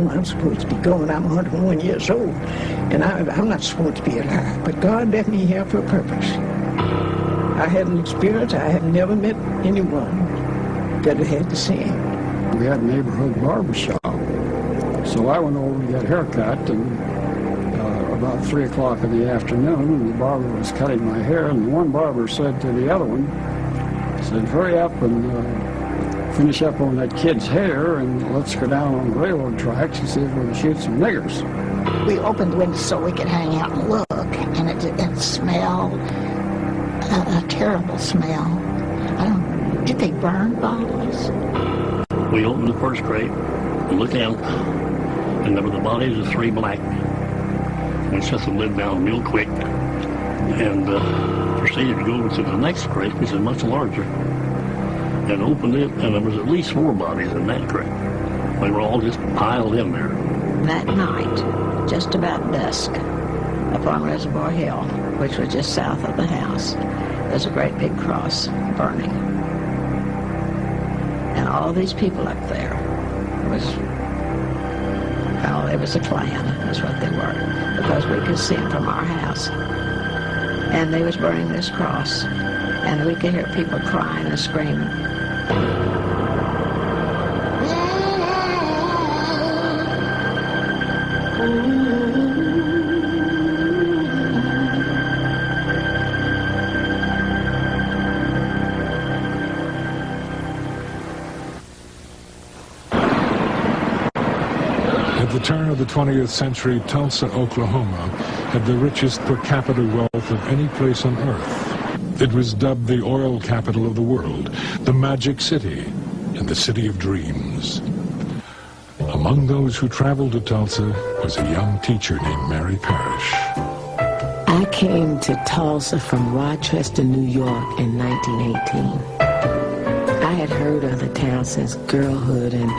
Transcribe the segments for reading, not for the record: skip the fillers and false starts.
I'm supposed to be going. I'm 101 years old, and I'm not supposed to be alive. But God left me here for a purpose. I had an experience. I had never met anyone that had the same. We had a neighborhood barber shop, so I went over to get a haircut, and about 3 o'clock in the afternoon, and the barber was cutting my hair, and one barber said to the other one, said, "Hurry up and finish up on that kid's hair, and let's go down on the railroad tracks and see if we can shoot some niggers." We opened the window so we could hang out and look, and it smelled a terrible smell. Did they burn bottles? We opened the first crate and looked in, and there were the bodies of 3 black. We shut the lid down real quick and proceeded to go over to the next crate, which is much larger, and opened it, and there was at least 4 bodies in that crate. They were all just piled in there. That night, just about dusk, up on Reservoir Hill, which was just south of the house, there's a great big cross burning. And all these people up there it was a Klan, is what they were, because we could see them from our house. And they was burning this cross, and we could hear people crying and screaming. At the turn of the 20th century, Tulsa, Oklahoma, had the richest per capita wealth of any place on earth. It was dubbed the oil capital of the world, the Magic City, and the City of Dreams. Among those who traveled to Tulsa was a young teacher named Mary Parrish. I came to Tulsa from Rochester, New York in 1918. I had heard of the town since girlhood and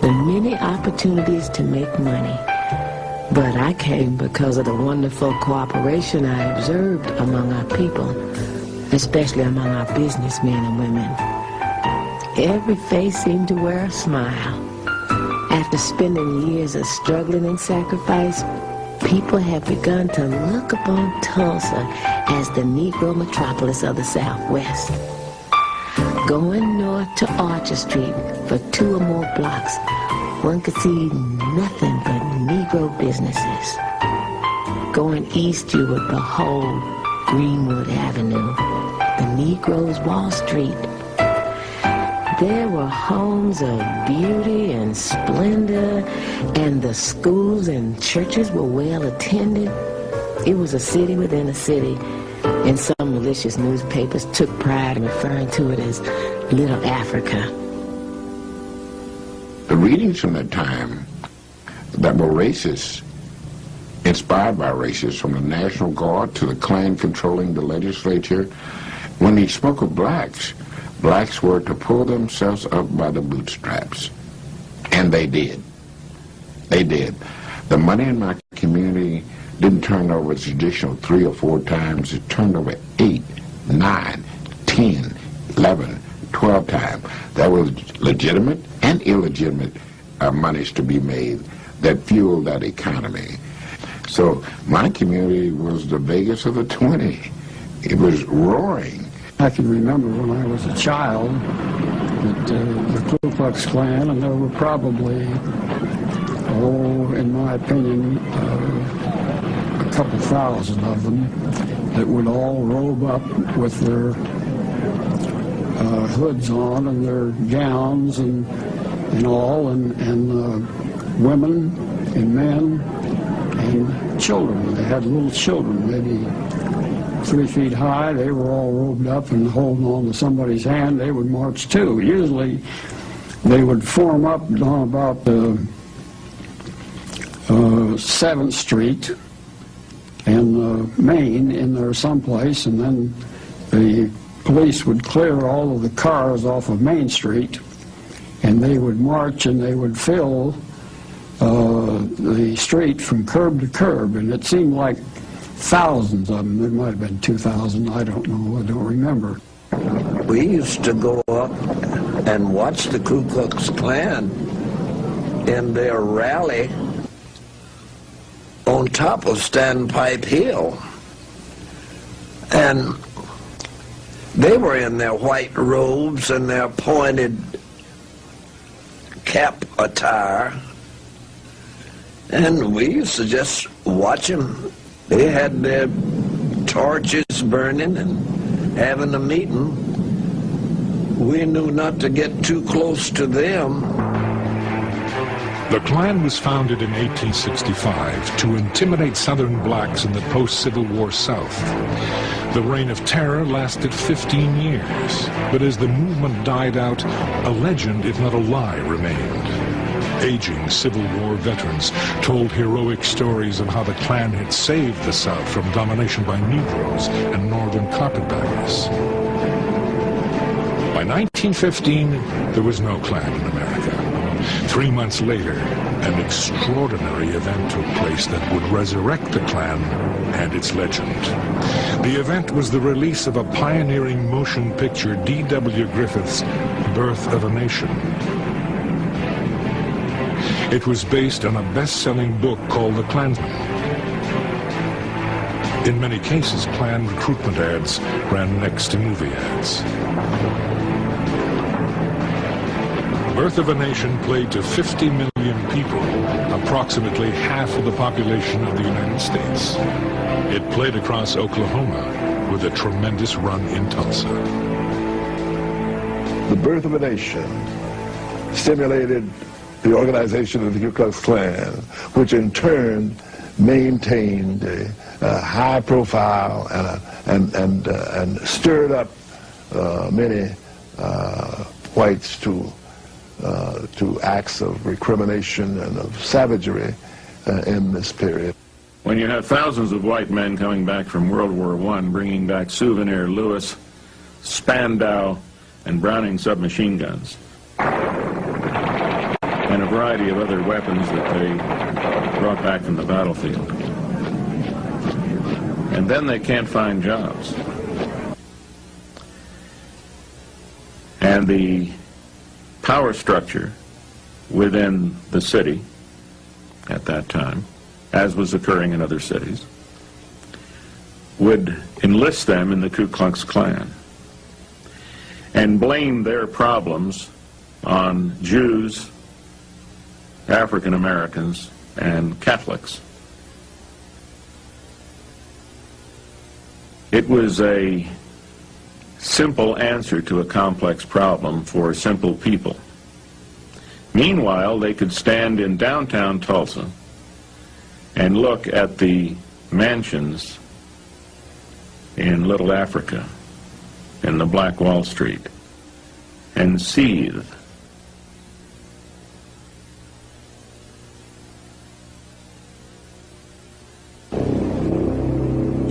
the many opportunities to make money. But I came because of the wonderful cooperation I observed among our people, especially among our businessmen and women. Every face seemed to wear a smile. After spending years of struggling and sacrifice, people have begun to look upon Tulsa as the Negro metropolis of the Southwest. Going north to Archer Street for 2 or more blocks, one could see nothing but Negro businesses. Going east, you would behold Greenwood Avenue, the Negroes' Wall Street. There were homes of beauty and splendor, and the schools and churches were well attended. It was a city within a city, and some malicious newspapers took pride in referring to it as Little Africa. The readings from that time that were racist, inspired by racists, from the National Guard to the Klan controlling the legislature, when he spoke of blacks were to pull themselves up by the bootstraps. And they did. They did. The money in my community didn't turn over the traditional 3 or 4 times. It turned over 8, 9, 10, 11, 12 times. That was legitimate and illegitimate monies to be made that fueled that economy. So my community was the Vegas of the 20. It was roaring. I can remember when I was a child that the Ku Klux Klan, and there were probably, in my opinion, a couple thousand of them, that would all robe up with their hoods on and their gowns and all, and women and men and children. They had little children, maybe 3 feet high. They were all robed up and holding on to somebody's hand. They would march too. Usually they would form up on about 7th Street and Main in there someplace, and then the police would clear all of the cars off of Main Street, and they would march and they would fill the street from curb to curb, and it seemed like thousands of them. There might have been 2,000, I don't know, I don't remember. We used to go up and watch the Ku Klux Klan in their rally on top of Standpipe Hill. And they were in their white robes and their pointed cap attire. And we used to just watch them. They had their torches burning and having a meeting. We knew not to get too close to them. The Klan was founded in 1865 to intimidate Southern blacks in the post-Civil War South. The reign of terror lasted 15 years, but as the movement died out, a legend, if not a lie, remained. Aging Civil War veterans told heroic stories of how the Klan had saved the South from domination by Negroes and Northern carpetbaggers. By 1915, there was no Klan in America. 3 months later, an extraordinary event took place that would resurrect the Klan and its legend. The event was the release of a pioneering motion picture, D.W. Griffith's Birth of a Nation. It was based on a best-selling book called The Klansman. In many cases, Klan recruitment ads ran next to movie ads. Birth of a Nation played to 50 million people, approximately half of the population of the United States. It played across Oklahoma with a tremendous run in Tulsa. The Birth of a Nation stimulated the organization of the Ku Klux Klan, which in turn maintained a high profile and stirred up many whites to acts of recrimination and of savagery in this period. When you have thousands of white men coming back from World War I, bringing back Souvenir Lewis, Spandau, and Browning submachine guns, and a variety of other weapons that they brought back from the battlefield. And then they can't find jobs. And the power structure within the city at that time, as was occurring in other cities, would enlist them in the Ku Klux Klan and blame their problems on Jews, African Americans, and Catholics. It was a simple answer to a complex problem for simple people. Meanwhile, they could stand in downtown Tulsa and look at the mansions in Little Africa, in the Black Wall Street, and seethe.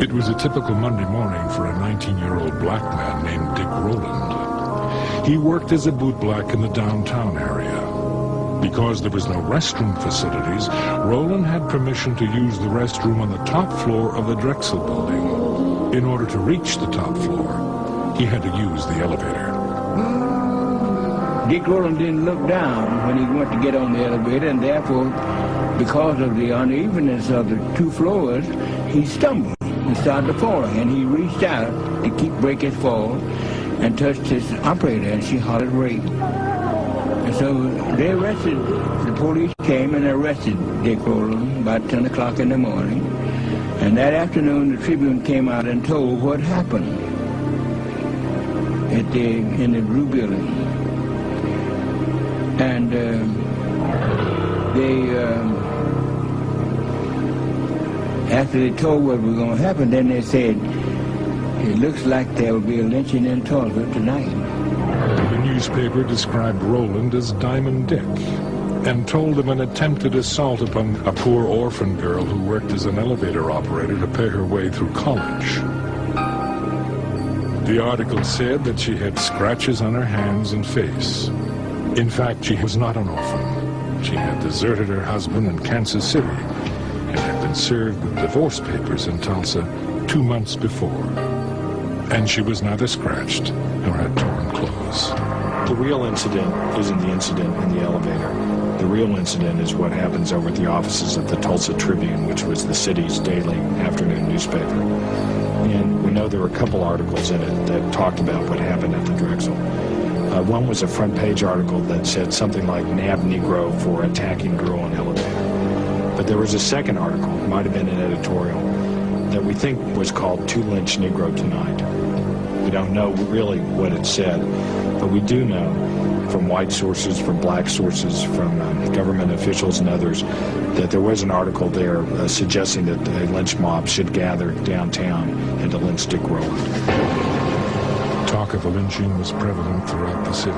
It was a typical Monday morning for a 19-year-old black man named Dick Rowland. He worked as a bootblack in the downtown area. Because there was no restroom facilities, Rowland had permission to use the restroom on the top floor of the Drexel building. In order to reach the top floor, he had to use the elevator. Dick Rowland didn't look down when he went to get on the elevator, and therefore, because of the unevenness of the two floors, he stumbled. He started falling, and he reached out to break his fall and touched his operator, and she hollered rape. And so they arrested, the police came and arrested Dick Rowland about 10 o'clock in the morning, And that afternoon, the Tribune came out and told what happened in the Blue Building. And after they told what was going to happen, then they said, it looks like there will be a lynching in Tulsa tonight. The newspaper described Roland as Diamond Dick and told of an attempted assault upon a poor orphan girl who worked as an elevator operator to pay her way through college. The article said that she had scratches on her hands and face. In fact, she was not an orphan. She had deserted her husband in Kansas City and had been served with divorce papers in Tulsa 2 months before. And she was neither scratched nor had torn clothes. The real incident isn't the incident in the elevator. The real incident is what happens over at the offices of the Tulsa Tribune, which was the city's daily afternoon newspaper. And we know there were a couple articles in it that talked about what happened at the Drexel. One was a front page article that said something like "Nab Negro for attacking girl in elevator." But there was a second article, might have been an editorial, that we think was called "To Lynch Negro Tonight." We don't know really what it said, but we do know from white sources, from black sources, from government officials and others, that there was an article there suggesting that a lynch mob should gather downtown and to lynch Dick Roland. Talk of a lynching was prevalent throughout the city,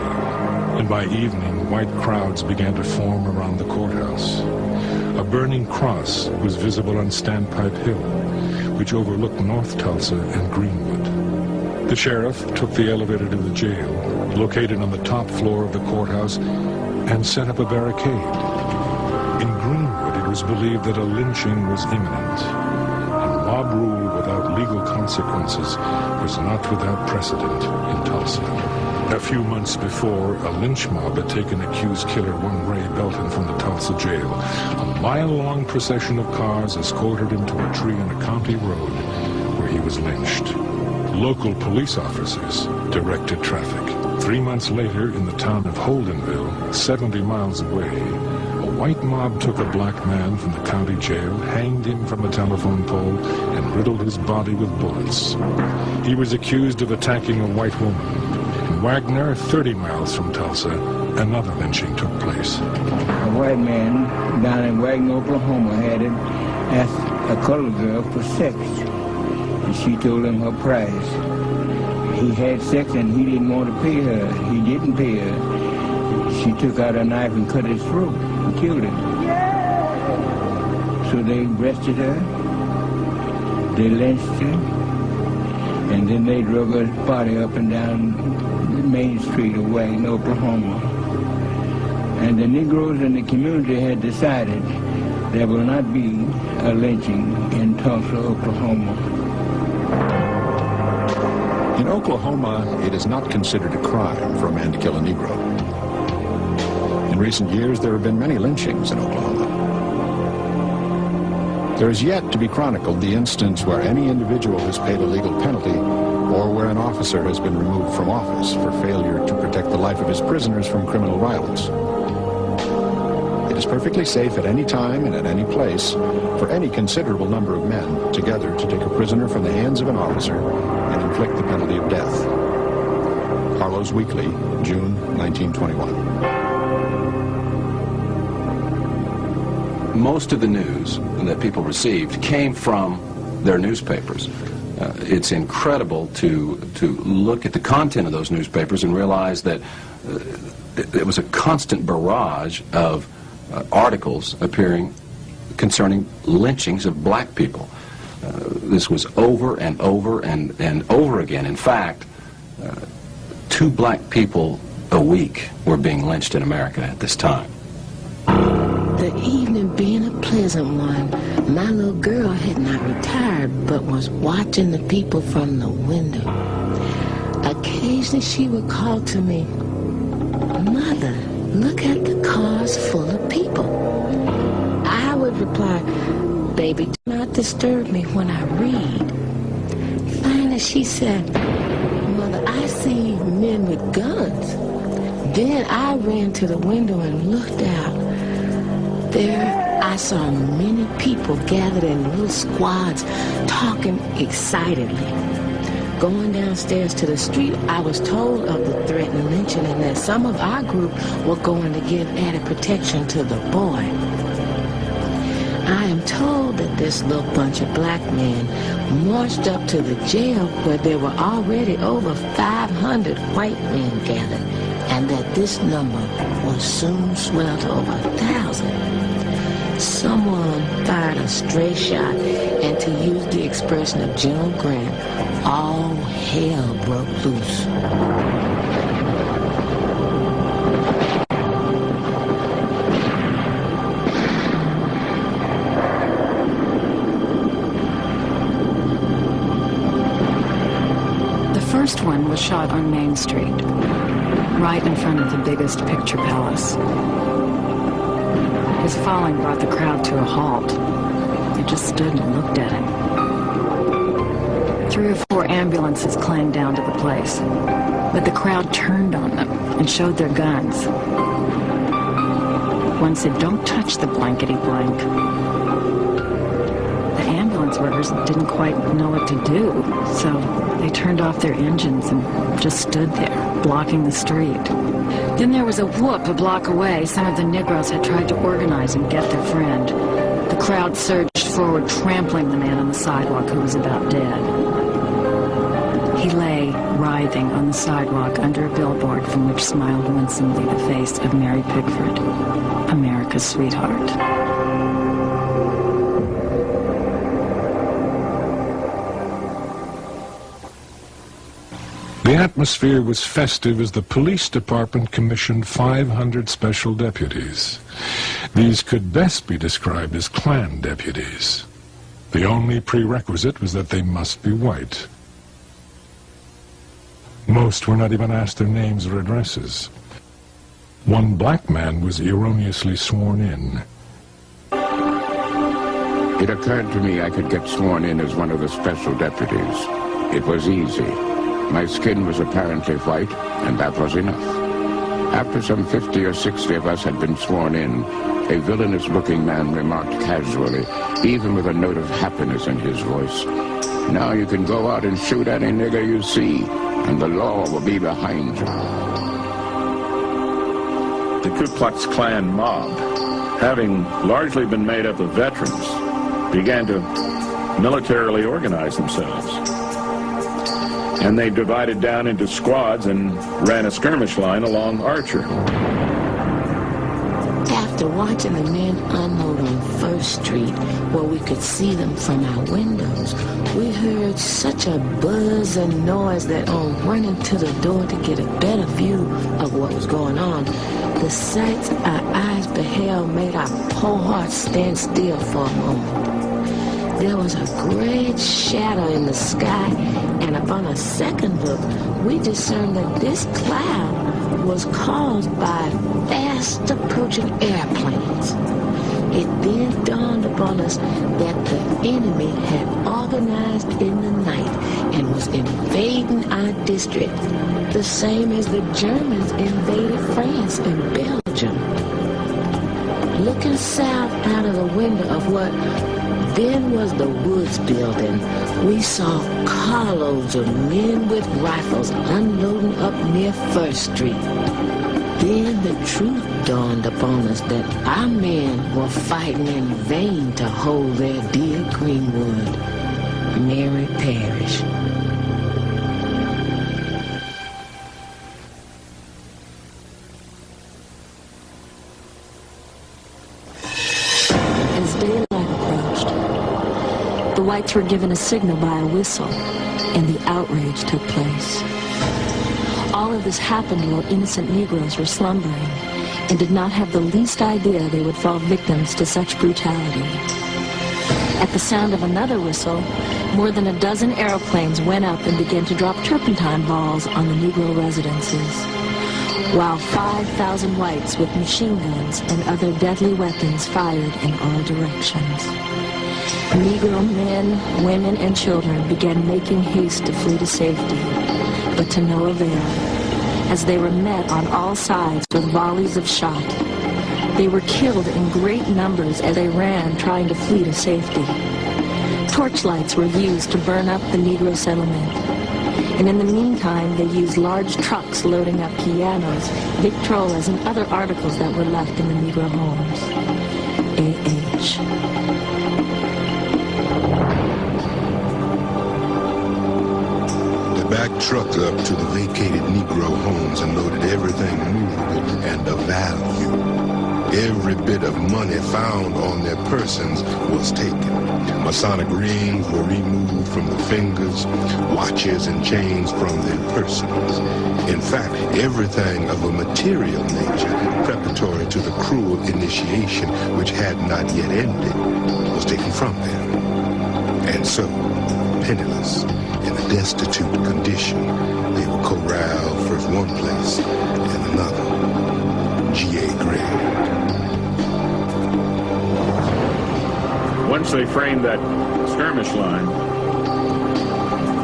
and by evening, white crowds began to form around the courthouse. A burning cross was visible on Standpipe Hill, which overlooked North Tulsa and Greenwood. The sheriff took the elevator to the jail, located on the top floor of the courthouse, and set up a barricade. In Greenwood, it was believed that a lynching was imminent, and mob rule without legal consequences was not without precedent in Tulsa. A few months before, a lynch mob had taken accused killer one Ray Belton from the Tulsa jail. A mile-long procession of cars escorted him to a tree on a county road where he was lynched. Local police officers directed traffic. 3 months later, in the town of Holdenville, 70 miles away, a white mob took a black man from the county jail, hanged him from a telephone pole, and riddled his body with bullets. He was accused of attacking a white woman. In Wagner, 30 miles from Tulsa, another lynching took place. A white man down in Wagner, Oklahoma, had asked a colored girl for sex, and she told him her price. He had sex and he didn't want to pay her. He didn't pay her. She took out a knife and cut his throat and killed him. So they arrested her, they lynched her, and then they drug her body up and down the main street of Wagner, Oklahoma. And the Negroes in the community had decided there will not be a lynching in Tulsa, Oklahoma. In Oklahoma, it is not considered a crime for a man to kill a Negro. In recent years, there have been many lynchings in Oklahoma. There is yet to be chronicled the instance where any individual has paid a legal penalty or where an officer has been removed from office for failure to protect the life of his prisoners from criminal violence. It is perfectly safe at any time and at any place for any considerable number of men together to take a prisoner from the hands of an officer and inflict the penalty of death. Harlow's Weekly, June 1921. Most of the news that people received came from their newspapers. It's incredible to look at the content of those newspapers and realize that it was a constant barrage of articles appearing concerning lynchings of black people. This was over and over and over again. In fact, 2 black people a week were being lynched in America at this time. The evening being a pleasant one, my little girl had not retired but was watching the people from the window. Occasionally she would call to me, "Mother, look at the cars full of people." I would reply, "Baby, do not disturb me when I read." Finally she said, "Mother, I see men with guns." Then I ran to the window and looked out. There I saw many people gathered in little squads talking excitedly. Going downstairs to the street, I was told of the threatened lynching and that some of our group were going to give added protection to the boy. I am told that this little bunch of black men marched up to the jail where there were already over 500 white men gathered, and that this number will soon swell to over 1,000. Someone fired a stray shot, and to use the expression of General Grant, all hell broke loose. The first one was shot on Main Street, right in front of the biggest picture palace. His falling brought the crowd to a halt. They just stood and looked at him. 3 or 4 ambulances clanged down to the place, but the crowd turned on them and showed their guns. One said, "Don't touch the blankety blank." The ambulance workers didn't quite know what to do, so they turned off their engines and just stood there, blocking the street. Then there was a whoop a block away. Some of the Negroes had tried to organize and get their friend. The crowd surged forward, trampling the man on the sidewalk who was about dead. He lay, writhing on the sidewalk under a billboard from which smiled winsomely the face of Mary Pickford, America's sweetheart. The atmosphere was festive as the police department commissioned 500 special deputies. These could best be described as Klan deputies. The only prerequisite was that they must be white. Most were not even asked their names or addresses. One black man was erroneously sworn in. It occurred to me I could get sworn in as one of the special deputies. It was easy. My skin was apparently white, and that was enough. After some 50 or 60 of us had been sworn in, a villainous-looking man remarked casually, even with a note of happiness in his voice, "Now you can go out and shoot any nigger you see, and the law will be behind you." The Ku Klux Klan mob, having largely been made up of veterans, began to militarily organize themselves. And they divided down into squads and ran a skirmish line along Archer. After watching the men unload on First Street, where we could see them from our windows, we heard such a buzz and noise that on running to the door to get a better view of what was going on, the sights our eyes beheld made our poor hearts stand still for a moment. There was a great shadow in the sky, and upon a second look, we discerned that this cloud was caused by fast approaching airplanes. It then dawned upon us that the enemy had organized in the night and was invading our district, the same as the Germans invaded France and Belgium. Looking south out of the window of what then was the Woods building, we saw carloads of men with rifles unloading up near First Street. Then the truth dawned upon us that our men were fighting in vain to hold their dear Greenwood, Mary Parish. As daylight approached, the whites were given a signal by a whistle, and the outrage took place. All of this happened while innocent Negroes were slumbering and did not have the least idea they would fall victims to such brutality. At the sound of another whistle, more than a dozen aeroplanes went up and began to drop turpentine balls on the Negro residences, while 5,000 whites with machine guns and other deadly weapons fired in all directions. Negro men, women, and children began making haste to flee to safety, but to no avail, as they were met on all sides with volleys of shot. They were killed in great numbers as they ran, trying to flee to safety. Torchlights were used to burn up the Negro settlement. And in the meantime, they used large trucks loading up pianos, victrolas, and other articles that were left in the Negro homes. A.H. They backed truck up to the vacated Negro homes and loaded everything movable and of value. Every bit of money found on their persons was taken. Masonic rings were removed from the fingers, watches and chains from their persons. In fact, everything of a material nature preparatory to the cruel initiation, which had not yet ended, was taken from them. And so, penniless, in a destitute condition, they were corralled first one place and another. G.A. Gray. Once they framed that skirmish line,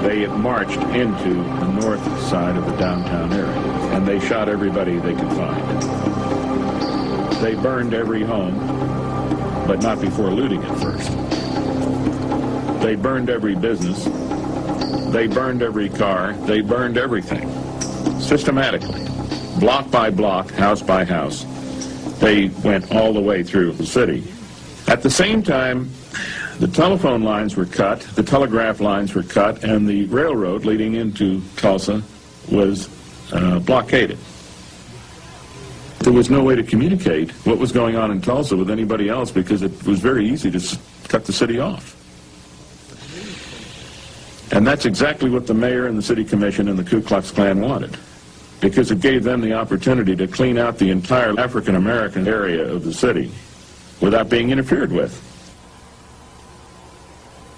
they marched into the north side of the downtown area, and they shot everybody they could find. They burned every home, but not before looting it first. They burned every business. They burned every car. They burned everything, systematically, block by block, house by house. They went all the way through the city. At the same time, the telephone lines were cut, the telegraph lines were cut, and the railroad leading into Tulsa was blockaded. There was no way to communicate what was going on in Tulsa with anybody else because it was very easy to cut the city off. And that's exactly what the mayor and the city commission and the Ku Klux Klan wanted, because it gave them the opportunity to clean out the entire African-American area of the city without being interfered with.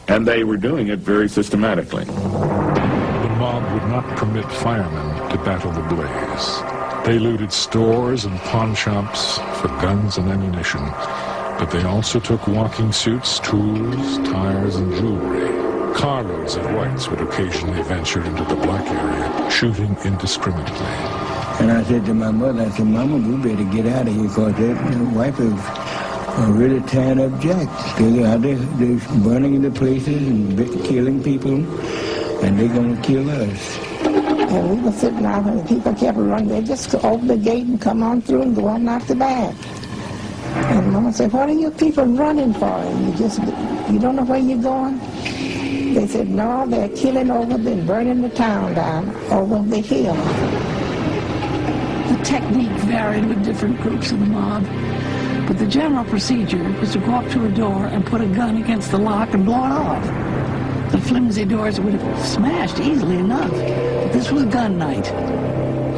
And they were doing it very systematically. The mob would not permit firemen to battle the blaze. They looted stores and pawn shops for guns and ammunition, but they also took walking suits, tools, tires, and jewelry. Carloads of whites would occasionally venture into the black area, shooting indiscriminately. And I said to my mother, I said, Mama, we better get out of here because that white is really tearing up Jack. They're burning the places and killing people, and they're going to kill us. And we were sitting out and people kept running. They just open the gate and come on through and go on out the back. And Mama said, what are you people running for? And you don't know where you're going? They said, no, they're killing over and burning the town down over the hill. The technique varied with different groups of the mob. But the general procedure was to go up to a door and put a gun against the lock and blow it off. The flimsy doors would have smashed easily enough, but this was gun night.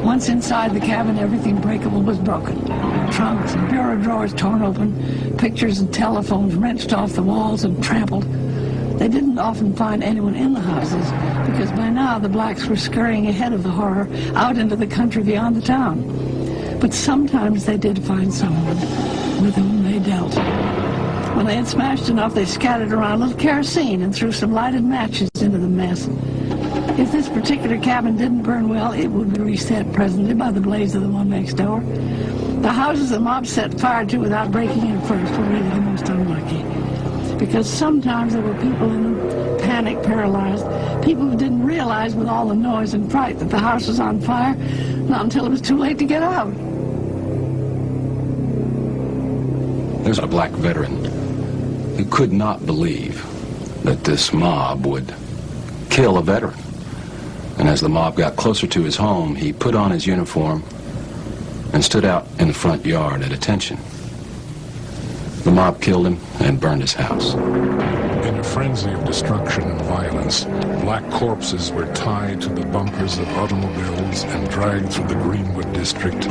Once inside the cabin, everything breakable was broken. Trunks and bureau drawers torn open, pictures and telephones wrenched off the walls and trampled. They didn't often find anyone in the houses because by now the blacks were scurrying ahead of the horror out into the country beyond the town. But sometimes they did find someone with whom they dealt. When they had smashed enough, they scattered around a little kerosene and threw some lighted matches into the mess. If this particular cabin didn't burn well, it would be reset presently by the blaze of the one next door. The houses the mob set fire to without breaking in first were really the most unlucky, because sometimes there were people in them, panic paralyzed, people who didn't realize with all the noise and fright that the house was on fire, not until it was too late to get out. There's a black veteran who could not believe that this mob would kill a veteran. And as the mob got closer to his home, he put on his uniform and stood out in the front yard at attention. The mob killed him and burned his house. In a frenzy of destruction and violence, black corpses were tied to the bumpers of automobiles and dragged through the Greenwood district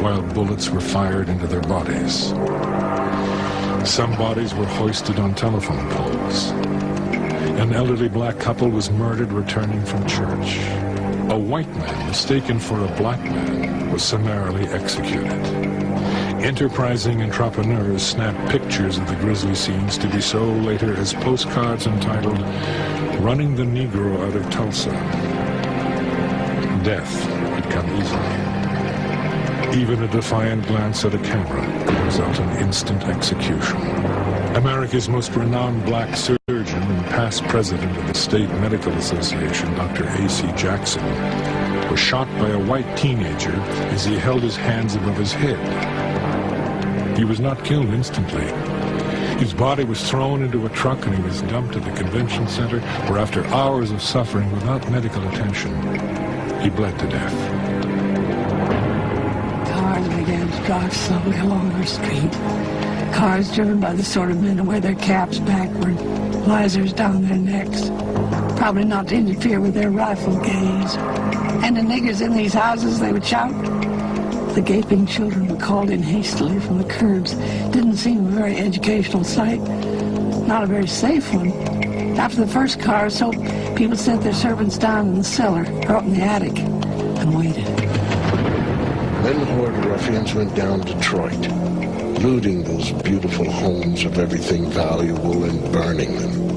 while bullets were fired into their bodies. Some bodies were hoisted on telephone poles. An elderly black couple was murdered returning from church. A white man mistaken for a black man was summarily executed. Enterprising entrepreneurs snapped pictures of the grisly scenes to be sold later as postcards entitled, "Running the Negro Out of Tulsa." Death had come easily. Even a defiant glance at a camera could result in instant execution. America's most renowned black surgeon and past president of the State Medical Association, Dr. A.C. Jackson, was shot by a white teenager as he held his hands above his head. He was not killed instantly. His body was thrown into a truck and he was dumped at the convention center, where after hours of suffering without medical attention, he bled to death. Cars began to drive slowly along our street. Cars driven by the sort of men who wear their caps backward, visors down their necks, probably not to interfere with their rifle gaze. And the niggers in these houses, they would shout. The gaping children were called in hastily from the curbs. Didn't seem a very educational sight, not a very safe one. After the first car or so, people sent their servants down in the cellar or up in the attic and waited. Then the horde of ruffians went down Detroit, looting those beautiful homes of everything valuable and burning them.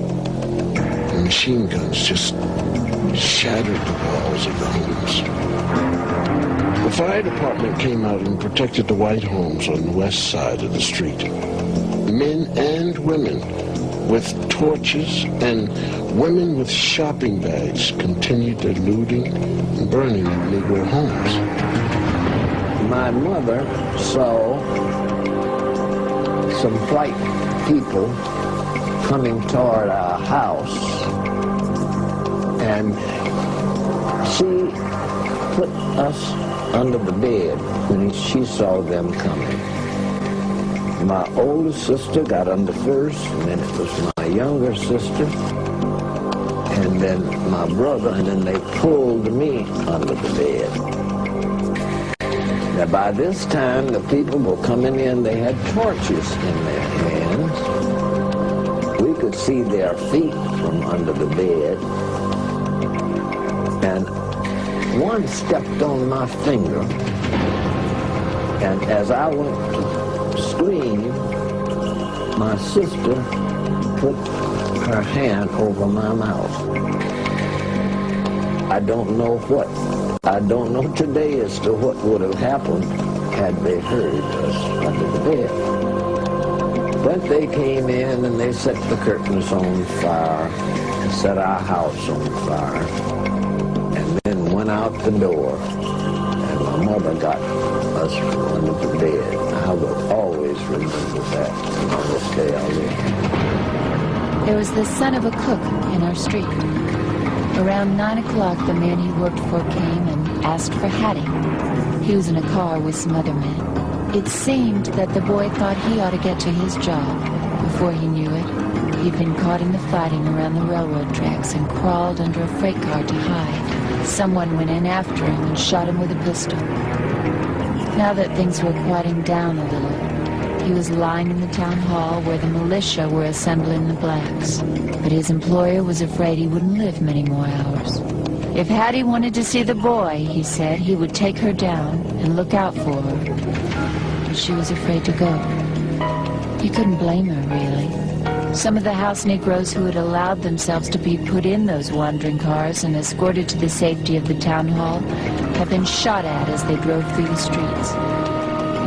The machine guns just shattered the walls of the homes. The fire department came out and protected the white homes on the west side of the street. Men and women with torches and women with shopping bags continued their looting and burning of Negro homes. My mother saw some white people coming toward our house, and she put us under the bed when she saw them coming. My older sister got under first, and then it was my younger sister, and then my brother, and then they pulled me under the bed. Now by this time, the people were coming in, they had torches in their hands. We could see their feet from under the bed, and one stepped on my finger, and as I went to scream, my sister put her hand over my mouth. I don't know today as to what would have happened had they heard us under the bed. But they came in and they set the curtains on fire and set our house on fire. Then went out the door, and my mother got us under the bed. I will always remember that on this day I live. There was the son of a cook in our street. Around 9 o'clock, the man he worked for came and asked for Hattie. He was in a car with some other men. It seemed that the boy thought he ought to get to his job. Before he knew it, he'd been caught in the fighting around the railroad tracks and crawled under a freight car to hide. Someone went in after him and shot him with a pistol. Now that things were quieting down a little, he was lying in the town hall where the militia were assembling the blacks. But his employer was afraid he wouldn't live many more hours. If Hattie wanted to see the boy, he said, he would take her down and look out for her. But she was afraid to go. He couldn't blame her, really. Some of the house Negroes who had allowed themselves to be put in those wandering cars and escorted to the safety of the town hall have been shot at as they drove through the streets.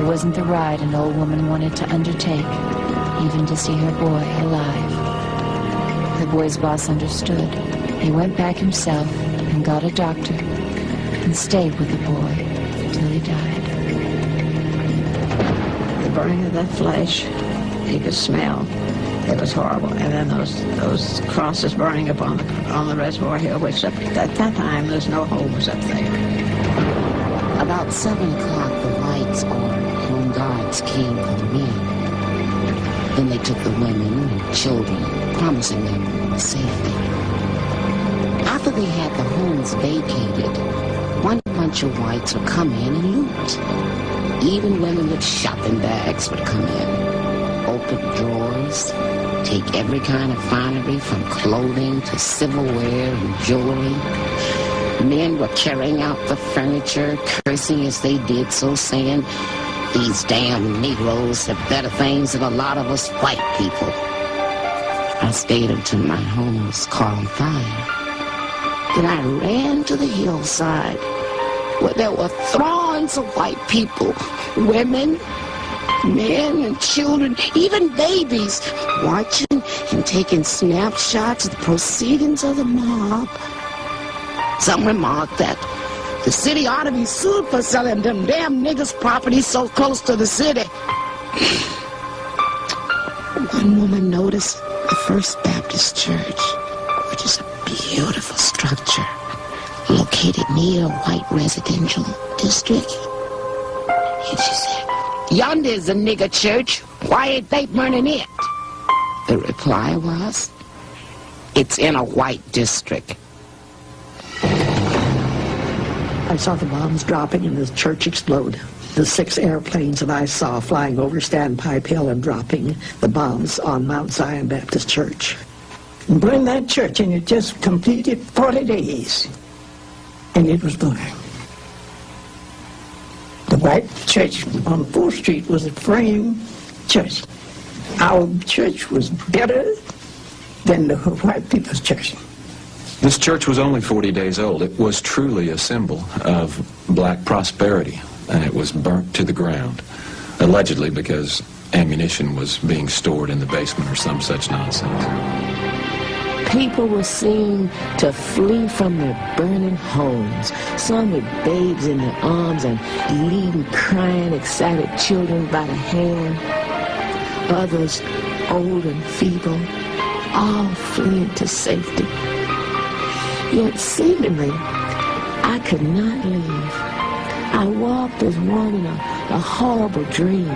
It wasn't the ride an old woman wanted to undertake, even to see her boy alive. The boy's boss understood. He went back himself and got a doctor and stayed with the boy till he died. The burning of that flesh, you could smell. It was horrible. And then those crosses burning up on the Reservoir Hill, which at that time there's no homes up there. About 7 o'clock, the whites or home guards came for the men. Then they took the women and children, promising them safety. After they had the homes vacated, one bunch of whites would come in and loot. Even women with shopping bags would come in, open drawers, take every kind of finery from clothing to silverware and jewelry. Men were carrying out the furniture, cursing as they did so, saying, "These damn Negroes have better things than a lot of us white people." I stayed until my home was caught on fire. Then I ran to the hillside where there were throngs of white people, women, men and children, even babies, watching and taking snapshots of the proceedings of the mob. Some remarked that the city ought to be sued for selling them damn niggas' property so close to the city. One woman noticed the First Baptist Church, which is a beautiful structure located near a white residential district. And she said, "Yonder is a nigger church. Why ain't they burning it?" The reply was, "It's in a white district." I saw the bombs dropping and the church explode. The 6 airplanes that I saw flying over Standpipe Hill and dropping the bombs on Mount Zion Baptist Church. And burned that church, and it just completed 40 days. And it was burned. The white church on 4th Street was a frame church. Our church was better than the white people's church. This church was only 40 days old. It was truly a symbol of black prosperity, and it was burnt to the ground, allegedly because ammunition was being stored in the basement or some such nonsense. People were seen to flee from their burning homes, some with babes in their arms and leading crying, excited children by the hand, others old and feeble, all fleeing to safety. Yet seemingly, I could not leave. I walked as one in a horrible dream.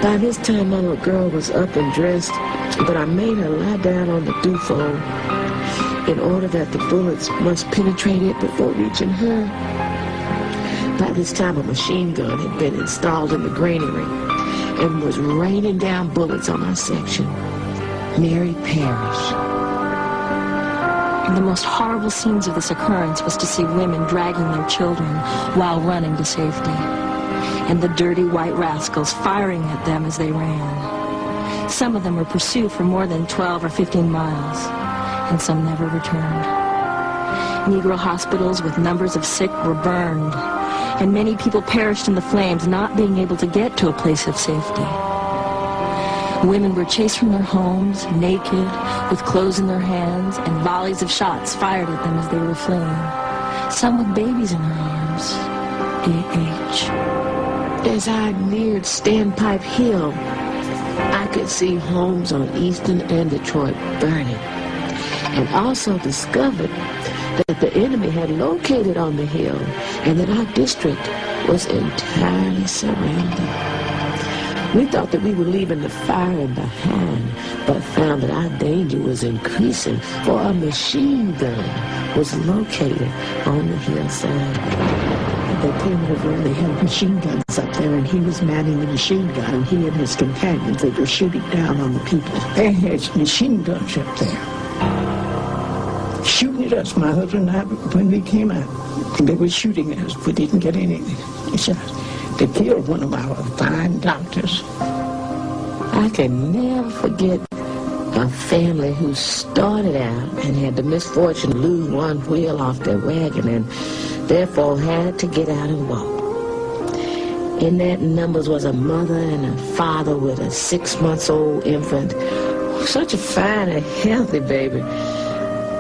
By this time, my little girl was up and dressed, but I made her lie down on the dufo in order that the bullets must penetrate it before reaching her. By this time, a machine gun had been installed in the granary and was raining down bullets on our section. Mary perished. The most horrible scenes of this occurrence was to see women dragging their children while running to safety, and the dirty white rascals firing at them as they ran. Some of them were pursued for more than 12 or 15 miles, and some never returned. Negro hospitals with numbers of sick were burned, and many people perished in the flames, not being able to get to a place of safety. Women were chased from their homes, naked, with clothes in their hands, and volleys of shots fired at them as they were fleeing. Some with babies in their arms. A.H. As I neared Standpipe Hill, I could see homes on Eastern and Detroit burning, and also discovered that the enemy had located on the hill and that our district was entirely surrounded. We thought that we were leaving the fire behind, but found that our danger was increasing, for a machine gun was located on the hillside. They came over and they had machine guns up there, and he was manning the machine gun, and he and his companions, they were shooting down on the people. They had machine guns up there, shooting at us. My husband and I, when we came out, they were shooting at us. We didn't get any shots. They killed one of our fine doctors. I can never forget a family who started out and had the misfortune to lose one wheel off their wagon and therefore had to get out and walk. In that numbers was a mother and a father with a 6-month-old infant. Such a fine and healthy baby.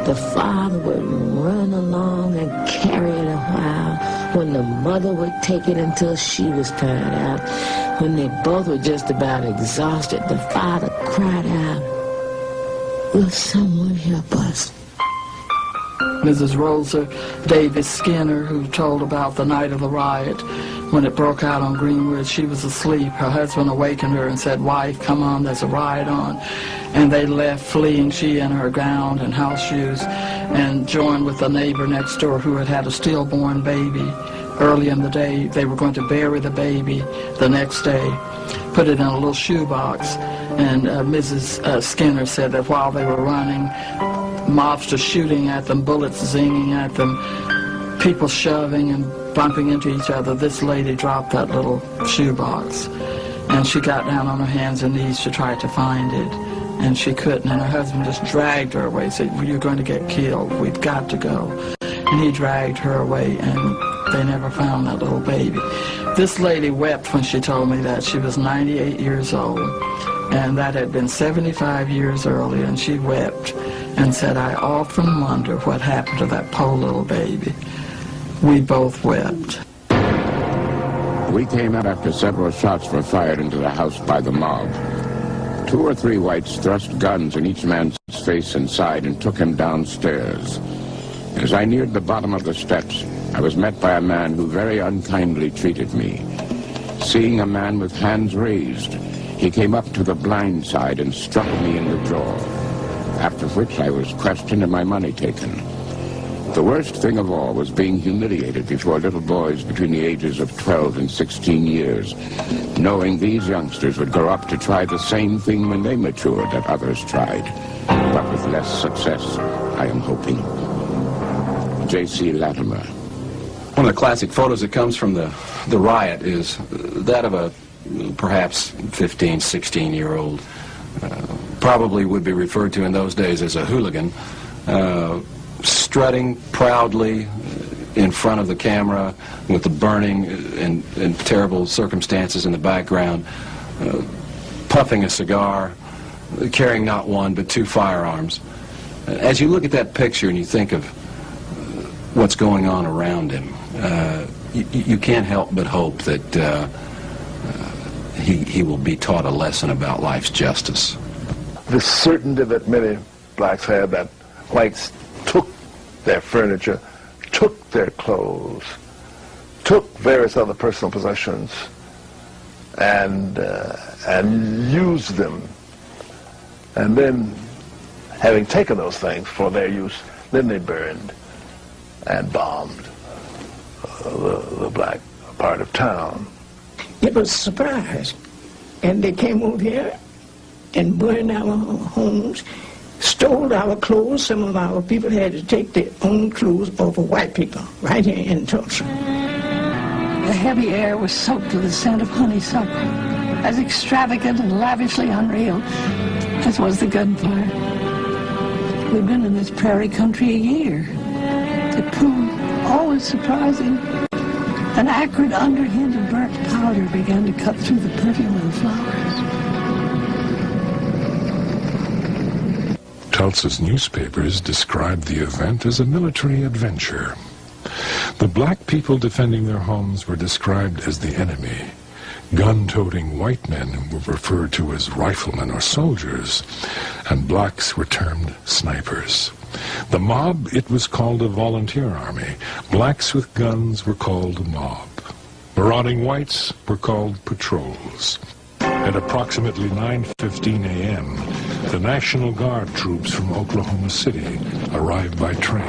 The father would run along and carry it a while, when the mother would take it until she was tired out. When they both were just about exhausted, the father cried out, "Will someone help us?" Mrs. Rosa Davis Skinner, who told about the night of the riot, when it broke out on Greenwood, she was asleep. Her husband awakened her and said, "Wife, come on, there's a riot on." And they left fleeing, she in her gown and house shoes, and joined with a neighbor next door who had had a stillborn baby. Early in the day, they were going to bury the baby the next day, put it in a little shoebox. And Mrs. Skinner said that while they were running, mobsters shooting at them, bullets zinging at them, people shoving and bumping into each other, this lady dropped that little shoebox. And she got down on her hands and knees to try to find it. And she couldn't, and her husband just dragged her away, said, "Well, you're going to get killed. We've got to go." and he dragged her away, and they never found that little baby. This lady wept when she told me that. She was 98 years old, and that had been 75 years earlier, and she wept and said, "I often wonder what happened to that poor little baby." We both wept. We came out after several shots were fired into the house by the mob. 2 or 3 whites thrust guns in each man's face and side and took him downstairs. As I neared the bottom of the steps, I was met by a man who very unkindly treated me. Seeing a man with hands raised, he came up to the blind side and struck me in the jaw, after which I was questioned and my money taken. The worst thing of all was being humiliated before little boys between the ages of 12 and 16 years, knowing these youngsters would grow up to try the same thing when they matured that others tried, but with less success, I am hoping. J.C. Latimer. One of the classic photos that comes from the riot is that of a perhaps 15, 16-year-old, probably would be referred to in those days as a hooligan, strutting proudly in front of the camera with the burning and terrible circumstances in the background, puffing a cigar, carrying not 1 but 2 firearms. As you look at that picture and you think of what's going on around him, you can't help but hope that he will be taught a lesson about life's justice. The certainty that many blacks had that whites took their furniture, took their clothes, took various other personal possessions, and used them. And then, having taken those things for their use, then they burned and bombed the black part of town. It was a surprise. And they came over here and burned our homes, stole our clothes. Some of our people had to take their own clothes off of white people right here in Tulsa. The heavy air was soaked with the scent of honeysuckle, as extravagant and lavishly unreal as was the gunfire. We've been in this prairie country a year. It proved always surprising. An acrid underhint of burnt powder began to cut through the perfume of the flowers. Tulsa's newspapers described the event as a military adventure. The black people defending their homes were described as the enemy. Gun-toting white men were referred to as riflemen or soldiers, and blacks were termed snipers. The mob, it was called a volunteer army. Blacks with guns were called a mob. Marauding whites were called patrols. At approximately 9:15 a.m., the National Guard troops from Oklahoma City arrived by train.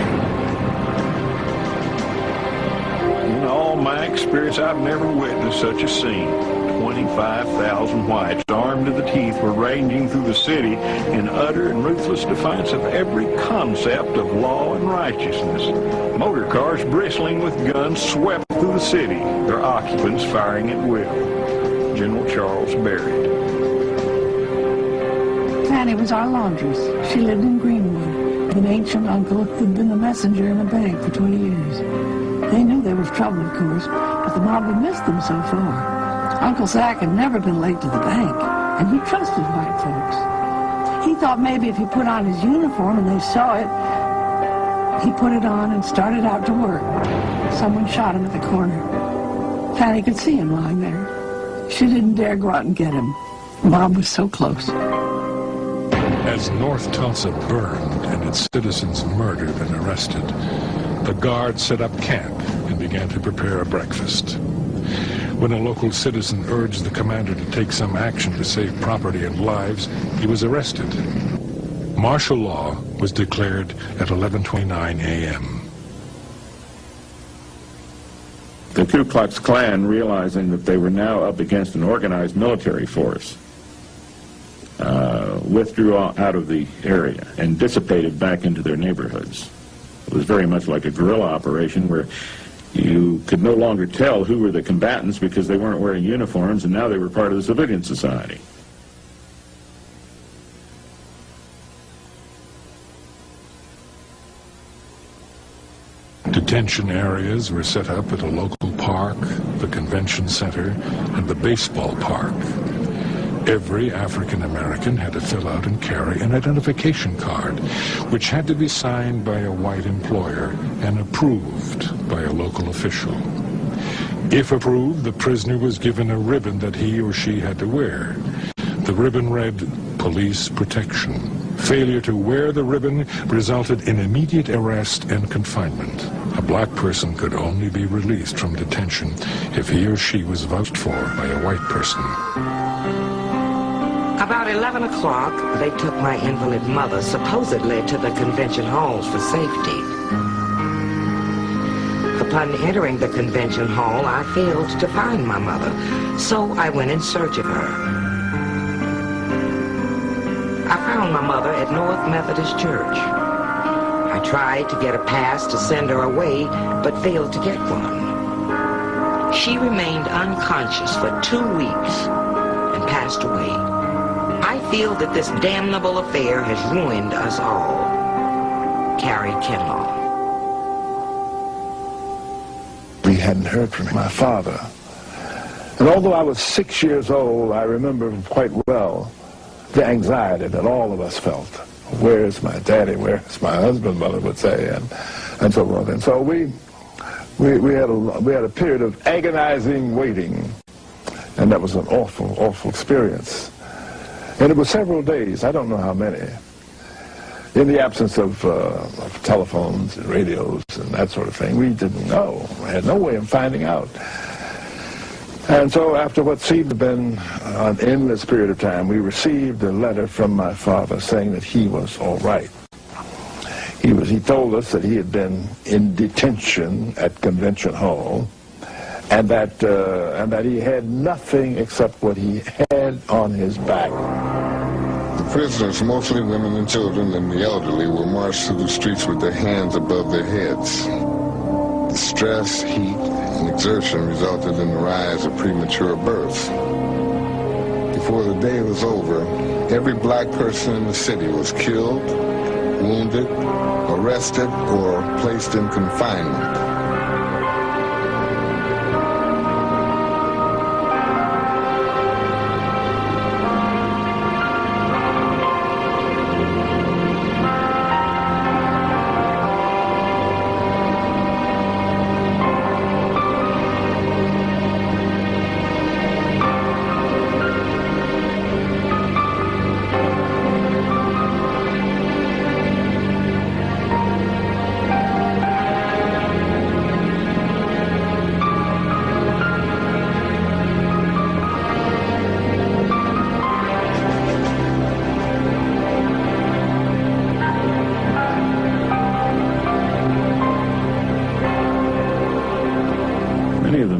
In all my experience, I've never witnessed such a scene. 25,000 whites, armed to the teeth, were ranging through the city in utter and ruthless defiance of every concept of law and righteousness. Motor cars bristling with guns swept through the city, their occupants firing at will. General Charles Barrett. Fanny was our laundress. She lived in Greenwood. An ancient uncle who'd been a messenger in a bank for 20 years. They knew there was trouble, of course, but the mob had missed them so far. Uncle Zach had never been late to the bank, and he trusted white folks. He thought maybe if he put on his uniform and they saw it, he put it on and started out to work. Someone shot him at the corner. Fanny could see him lying there. She didn't dare go out and get him. The mob was so close. As North Tulsa burned and its citizens murdered and arrested, the Guard set up camp and began to prepare a breakfast. When a local citizen urged the commander to take some action to save property and lives, he was arrested. Martial law was declared at 11:29 a.m. The Ku Klux Klan, realizing that they were now up against an organized military force, withdrew out of the area and dissipated back into their neighborhoods. It was very much like a guerrilla operation where you could no longer tell who were the combatants because they weren't wearing uniforms, and now they were part of the civilian society. To Detention areas were set up at a local park, the convention center, and the baseball park. Every African American had to fill out and carry an identification card, which had to be signed by a white employer and approved by a local official. If approved, the prisoner was given a ribbon that he or she had to wear. The ribbon read, "Police Protection." Failure to wear the ribbon resulted in immediate arrest and confinement. A black person could only be released from detention if he or she was vouched for by a white person. About 11 o'clock, they took my invalid mother supposedly to the convention halls for safety. Upon entering the convention hall, I failed to find my mother, so I went in search of her. I found my mother at North Methodist Church. I tried to get a pass to send her away, but failed to get one. She remained unconscious for 2 weeks and passed away. I feel that this damnable affair has ruined us all. Carrie Kinlaw. We hadn't heard from my father. And although I was 6 years old, I remember quite well the anxiety that all of us felt. Where's my daddy? Where's my husband? Mother would say, and so forth. And so we had a period of agonizing waiting, and that was an awful, awful experience. And it was several days, I don't know how many, in the absence of telephones and radios and that sort of thing. We didn't know. We had no way of finding out. And so after what seemed to have been an endless period of time, we received a letter from my father saying that he was all right. He told us that he had been in detention at Convention Hall, and that he had nothing except what he had on his back. The prisoners, mostly women and children and the elderly, were marched through the streets with their hands above their heads. The stress, heat, and exertion resulted in the rise of premature births. Before the day was over, every black person in the city was killed, wounded, arrested, or placed in confinement.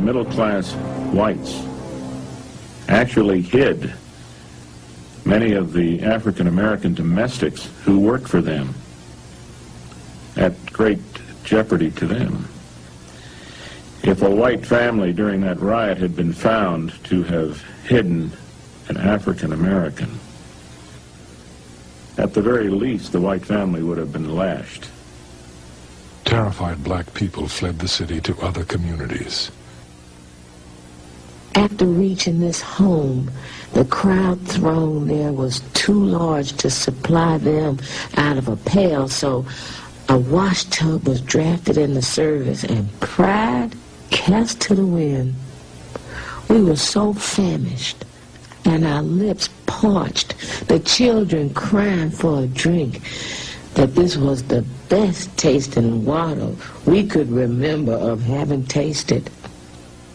Middle-class whites actually hid many of the African-American domestics who worked for them at great jeopardy to them. If a white family during that riot had been found to have hidden an African-American, at the very least the white family would have been lashed. Terrified black people fled the city to other communities. After reaching this home, the crowd throng there was too large to supply them out of a pail, so a wash tub was drafted into service and pride cast to the wind. We were so famished and our lips parched, the children crying for a drink, that this was the best tasting water we could remember of having tasted.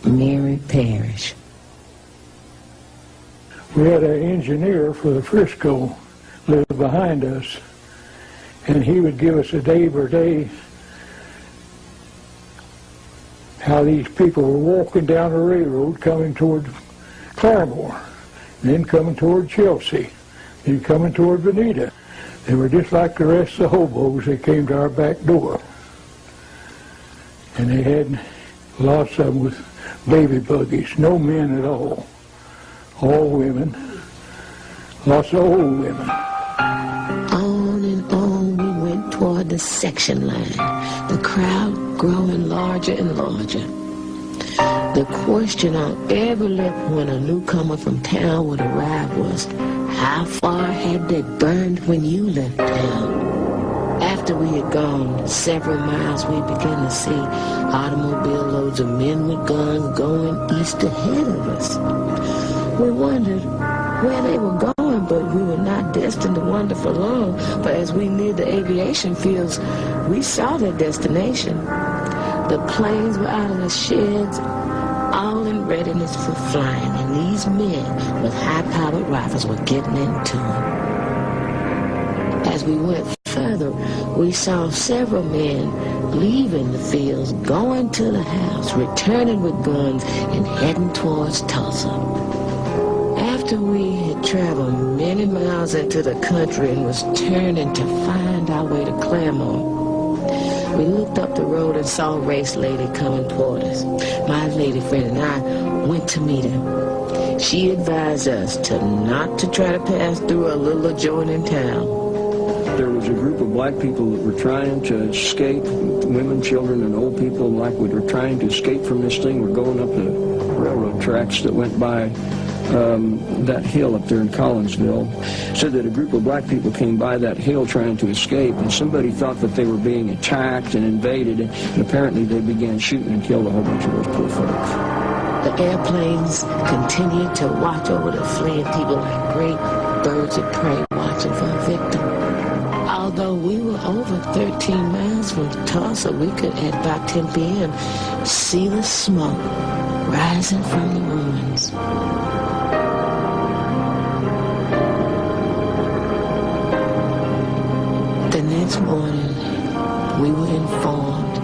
Mary Parrish. We had an engineer for the Frisco live behind us, and he would give us a day by day how these people were walking down the railroad coming toward Claremore, then coming toward Chelsea, then coming toward Veneta. They were just like the rest of the hobos. They came to our back door, and they had lots of them with baby buggies, no men at all women, lots of old women. On and on we went toward the the section line, the crowd growing larger and larger. The question on every lip when a newcomer from town would arrive was, how far had they burned when you left town? After we had gone several miles, we began to see automobile loads of men with guns going east ahead of us. We wondered where they were going, but we were not destined to wander for long, for as we neared the aviation fields, we saw their destination. The planes were out of the sheds, all in readiness for flying, and these men with high-powered rifles were getting into them. As we went further, we saw several men leaving the fields, going to the house, returning with guns, and heading towards Tulsa. After we had traveled many miles into the country and was turning to find our way to Claremont, we looked up the road and saw a race lady coming toward us. My lady friend and I went to meet her. She advised us not to try to pass through a little adjoining town. There was a group of black people that were trying to escape, women, children, and old people, like we were trying to escape from this thing. We're going up the railroad tracks that went by that hill up there in Collinsville. Said that a group of black people came by that hill trying to escape, and somebody thought that they were being attacked and invaded, and apparently they began shooting and killed a whole bunch of those poor folks. The airplanes continued to watch over the fleeing people like great birds of prey watching for a victim. Although we were over 13 miles from Tulsa, we could, at about 10 p.m., see the smoke rising from the ruins. The next morning, we were informed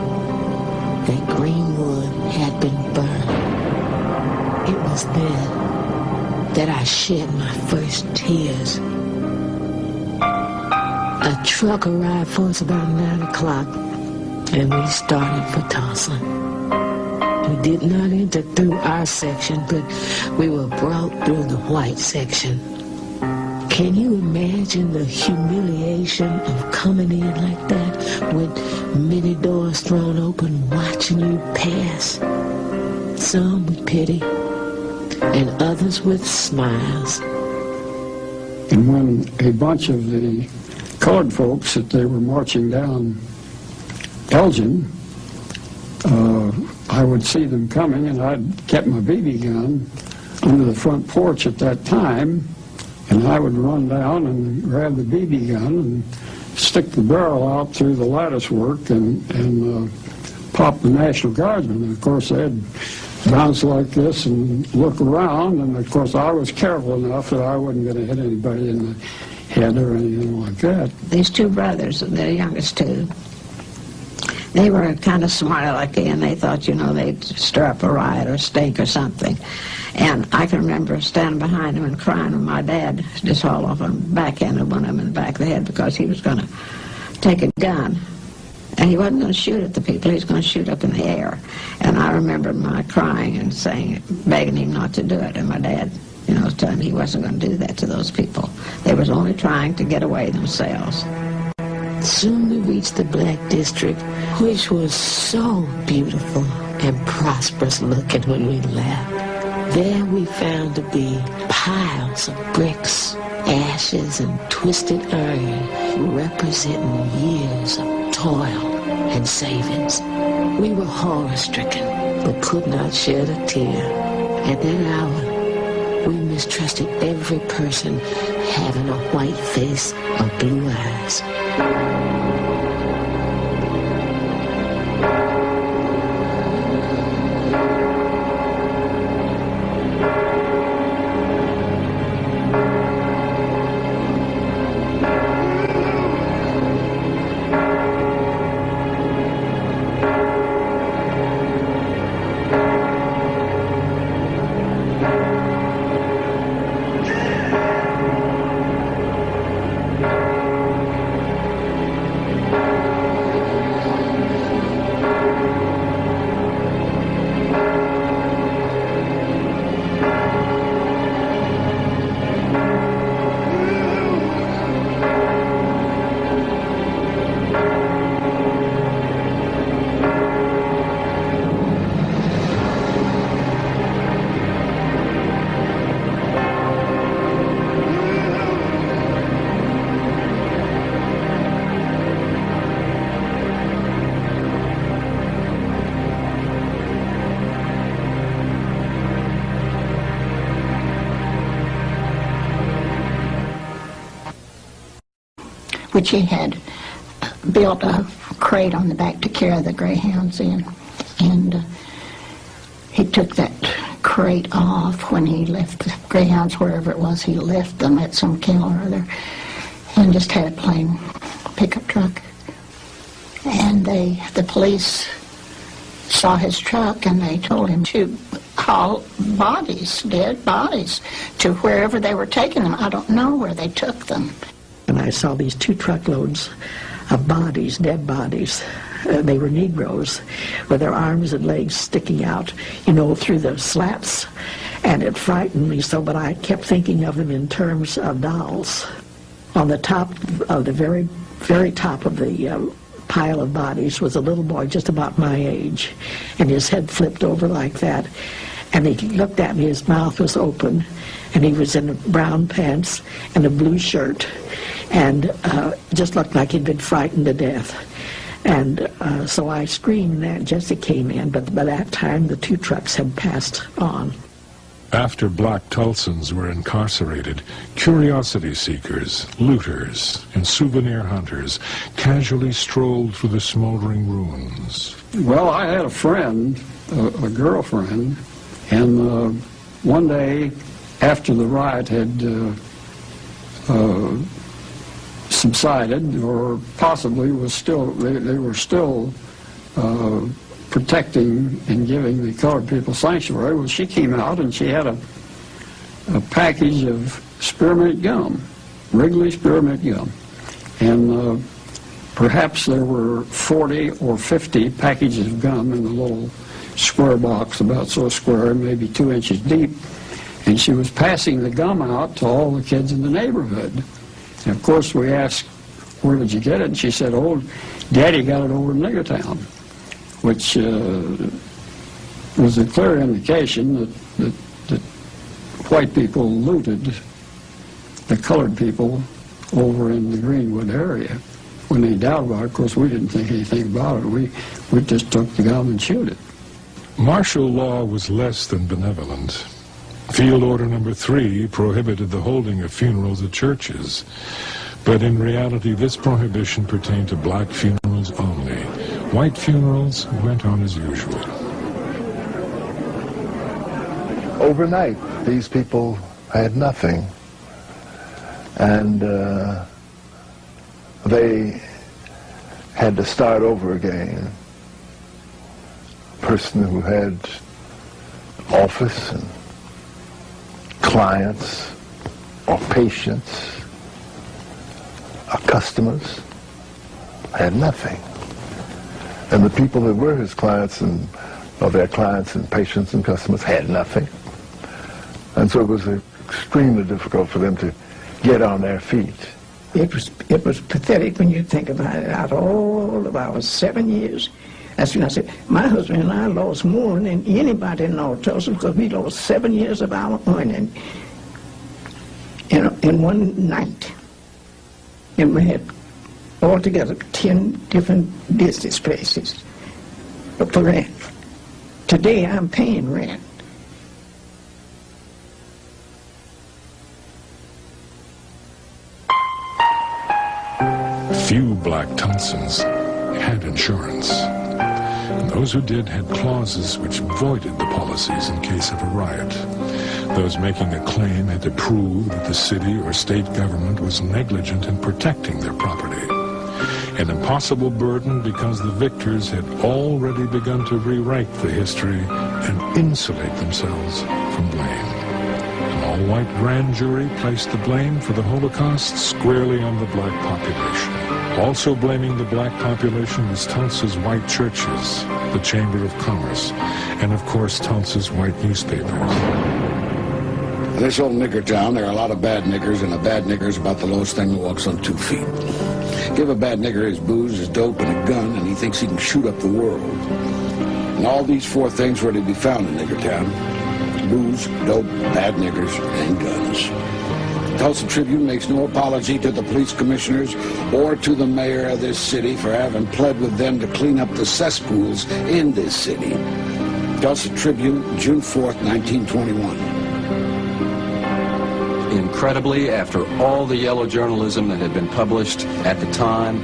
that Greenwood had been burned. It was then that I shed my first tears. A truck arrived for us about 9 o'clock, and we started for Tulsa. We did not enter through our section, but we were brought through the white section. Can you imagine the humiliation of coming in like that, with many doors thrown open, watching you pass? Some with pity, and others with smiles. And when a bunch of the colored folks that they were marching down Elgin, I would see them coming, and I'd kept my BB gun under the front porch at that time, and I would run down and grab the BB gun and stick the barrel out through the lattice work and pop the National Guardsmen. And of course, they'd bounce like this and look around, and of course, I was careful enough that I wasn't going to hit anybody in the head or anything like that. These two brothers, the youngest two, they were kind of smart alecky, and they thought, they'd stir up a riot or stink or something. And I can remember standing behind them and crying when my dad just hauled off and backhanded one of them in the back of the head because he was going to take a gun. And he wasn't going to shoot at the people, he was going to shoot up in the air. And I remember my crying and saying, begging him not to do it. And my dad, was telling me he wasn't going to do that to those people. They was only trying to get away themselves. Soon we reached the Black District, which was so beautiful and prosperous looking when we left. There we found to be piles of bricks, ashes, and twisted iron representing years of toil and savings. We were horror-stricken, but could not shed a tear. At that hour, we mistrusted every person having a white face or blue eyes. which he had built a crate on the back to carry the greyhounds in. And he took that crate off when he left the greyhounds, wherever it was he left them, at some kennel or other, and just had a plain pickup truck. And the police saw his truck, and they told him to haul bodies, dead bodies, to wherever they were taking them. I don't know where they took them. And I saw these 2 truckloads of bodies, dead bodies. They were Negroes with their arms and legs sticking out, you know, through the slats. And it frightened me so, but I kept thinking of them in terms of dolls. On the top of the very, very top of the pile of bodies was a little boy just about my age, and his head flipped over like that. And he looked at me, his mouth was open, and he was in brown pants and a blue shirt, and just looked like he'd been frightened to death. And so I screamed that Jesse came in, but by that time the 2 trucks had passed on. After black Tulsans were incarcerated, curiosity seekers, looters, and souvenir hunters casually strolled through the smoldering ruins. Well, I had a friend, a girlfriend, and one day after the riot had subsided, or possibly was still, they were still protecting and giving the colored people sanctuary. Well, she came out and she had a package of spearmint gum, Wrigley spearmint gum. And perhaps there were 40 or 50 packages of gum in the little square box, about so square, maybe 2 inches deep. And she was passing the gum out to all the kids in the neighborhood. And of course we asked, where did you get it? And she said, oh, Daddy got it over in Niggertown, which was a clear indication that white people looted the colored people over in the Greenwood area. When they doubted about it, of course, we didn't think anything about it. We just took the gum and chewed it. Martial law was less than benevolent. Field Order Number 3 prohibited the holding of funerals at churches. But in reality, this prohibition pertained to black funerals only. White funerals went on as usual. Overnight, these people had nothing. And they had to start over again. A person who had office and clients or patients or customers had nothing. And the people that were his clients and or their clients and patients and customers had nothing. And so it was extremely difficult for them to get on their feet. It was pathetic when you think about it. Out all of our 7 years, that's when I said, my husband and I lost more than anybody in North Tulsa because we lost 7 years of our earning in one night. And we had altogether 10 different business places for rent. Today I'm paying rent. Few black Tulsans had insurance, and those who did had clauses which voided the policies in case of a riot. Those making a claim had to prove that the city or state government was negligent in protecting their property. An impossible burden because the victors had already begun to rewrite the history and insulate themselves from blame. An all-white grand jury placed the blame for the Holocaust squarely on the black population. Also blaming the black population was Tulsa's white churches, the Chamber of Commerce, and of course Tulsa's white newspapers. In this old nigger town, there are a lot of bad niggers, and a bad nigger is about the lowest thing that walks on 2 feet. Give a bad nigger his booze, his dope, and a gun, and he thinks he can shoot up the world. And all these 4 things were to be found in nigger town: booze, dope, bad niggers, and guns. The Tulsa Tribune makes no apology to the police commissioners or to the mayor of this city for having pled with them to clean up the cesspools in this city. Tulsa Tribune, June 4th, 1921. incredibly, after all the yellow journalism that had been published at the time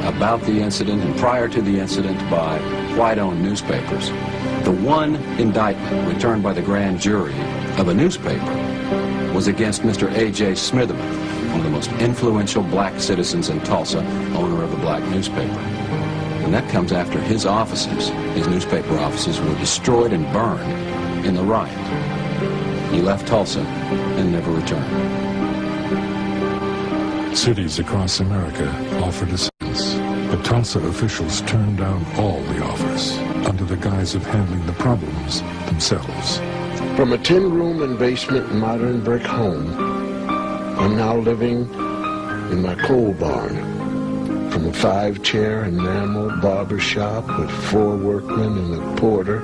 about the incident and prior to the incident by white-owned newspapers, the one indictment returned by the grand jury of a newspaper was against Mr. A.J. Smitherman, one of the most influential black citizens in Tulsa, owner of a black newspaper. And that comes after his offices, his newspaper offices, were destroyed and burned in the riot. He left Tulsa and never returned. Cities across America offered assistance, but Tulsa officials turned down all the offers under the guise of handling the problems themselves. From a tin-room and basement modern brick home, I'm now living in my coal barn. From a 5-chair enamel barber shop with 4 workmen and a porter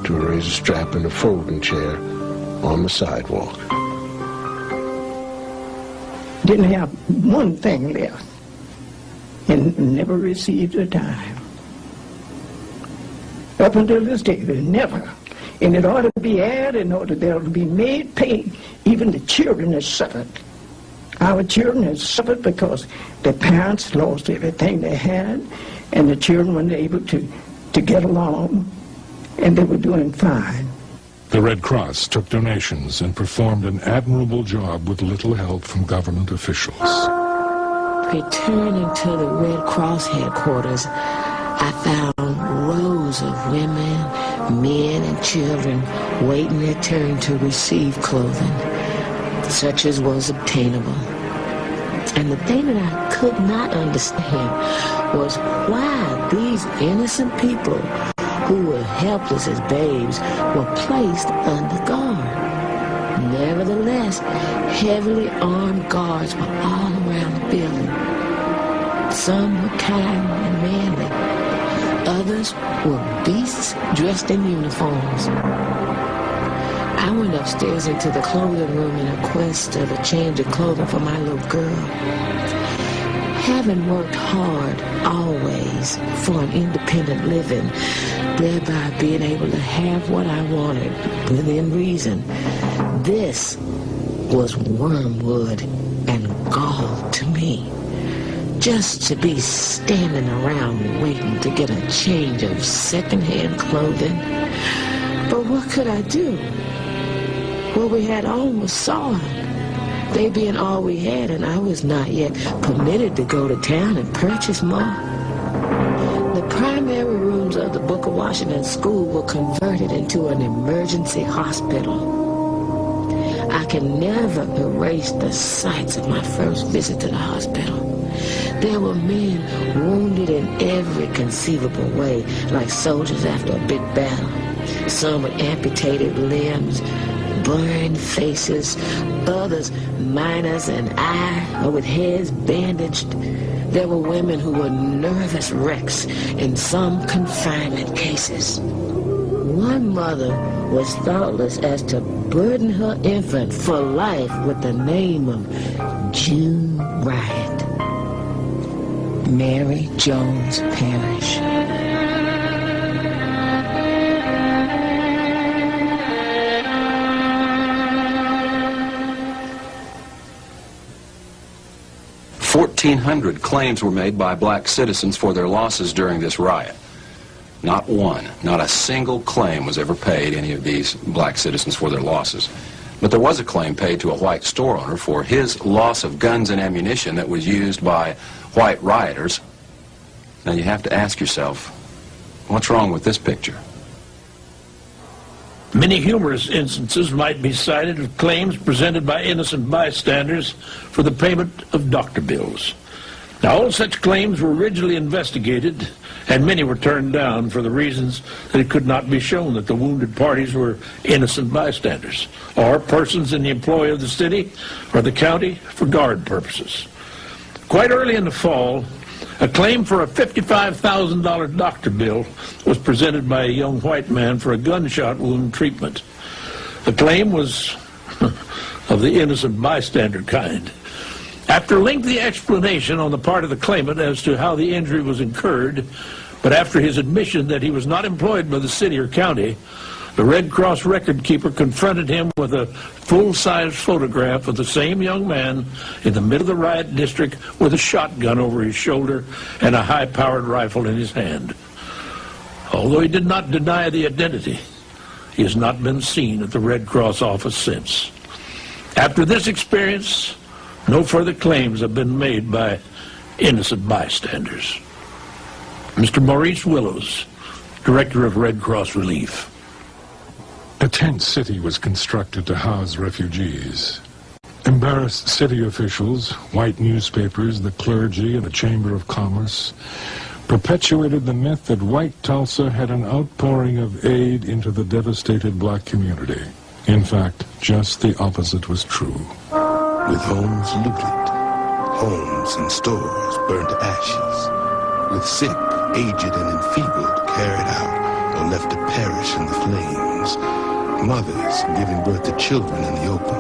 to a razor strap and a folding chair on the sidewalk. Didn't have one thing left and never received a dime. Up until this day, there's never. And it ought to be added in order that it ought to be made pay. Even the children have suffered. Our children have suffered because their parents lost everything they had, and the children weren't able to get along, and they were doing fine. The Red Cross took donations and performed an admirable job with little help from government officials. Returning to the Red Cross headquarters, I found rows of women, men, and children waiting their turn to receive clothing, such as was obtainable. And the thing that I could not understand was why these innocent people who were helpless as babes were placed under guard. Nevertheless, heavily armed guards were all around the building. Some were kind and manly. Others were beasts dressed in uniforms. I went upstairs into the clothing room in a quest of a change of clothing for my little girl. Having worked hard always for an independent living, thereby being able to have what I wanted within reason, this was wormwood and gall to me. Just to be standing around waiting to get a change of second-hand clothing. But what could I do? What we had on was soiled. They being all we had, and I was not yet permitted to go to town and purchase more. The primary rooms of the Booker Washington School were converted into an emergency hospital. I can never erase the sights of my first visit to the hospital. There were men wounded in every conceivable way, like soldiers after a big battle. Some with amputated limbs, burned faces, others minors and eye, or with heads bandaged. There were women who were nervous wrecks in some confinement cases. One mother was thoughtless as to burden her infant for life with the name of June Riot. Mary Jones Parrish. $1,400 claims were made by black citizens for their losses during this riot. Not one, not a single claim was ever paid, any of these black citizens, for their losses. But there was a claim paid to a white store owner for his loss of guns and ammunition that was used by white rioters. Now you have to ask yourself, what's wrong with this picture? Many humorous instances might be cited of claims presented by innocent bystanders for the payment of doctor bills. Now, all such claims were originally investigated, and many were turned down for the reasons that it could not be shown that the wounded parties were innocent bystanders, or persons in the employ of the city or the county for guard purposes. Quite early in the fall, a claim for a $55,000 doctor bill was presented by a young white man for a gunshot wound treatment. The claim was of the innocent bystander kind. After lengthy explanation on the part of the claimant as to how the injury was incurred, but after his admission that he was not employed by the city or county, the Red Cross record keeper confronted him with a full-size photograph of the same young man in the middle of the riot district with a shotgun over his shoulder and a high-powered rifle in his hand. Although he did not deny the identity, he has not been seen at the Red Cross office since. After this experience, no further claims have been made by innocent bystanders. Mr. Maurice Willows, Director of Red Cross Relief. A tent city was constructed to house refugees. Embarrassed city officials, white newspapers, the clergy, and the Chamber of Commerce perpetuated the myth that white Tulsa had an outpouring of aid into the devastated black community. In fact, just the opposite was true. With homes looted, homes and stores burned to ashes, with sick, aged, and enfeebled carried out or left to perish in the flames, mothers giving birth to children in the open,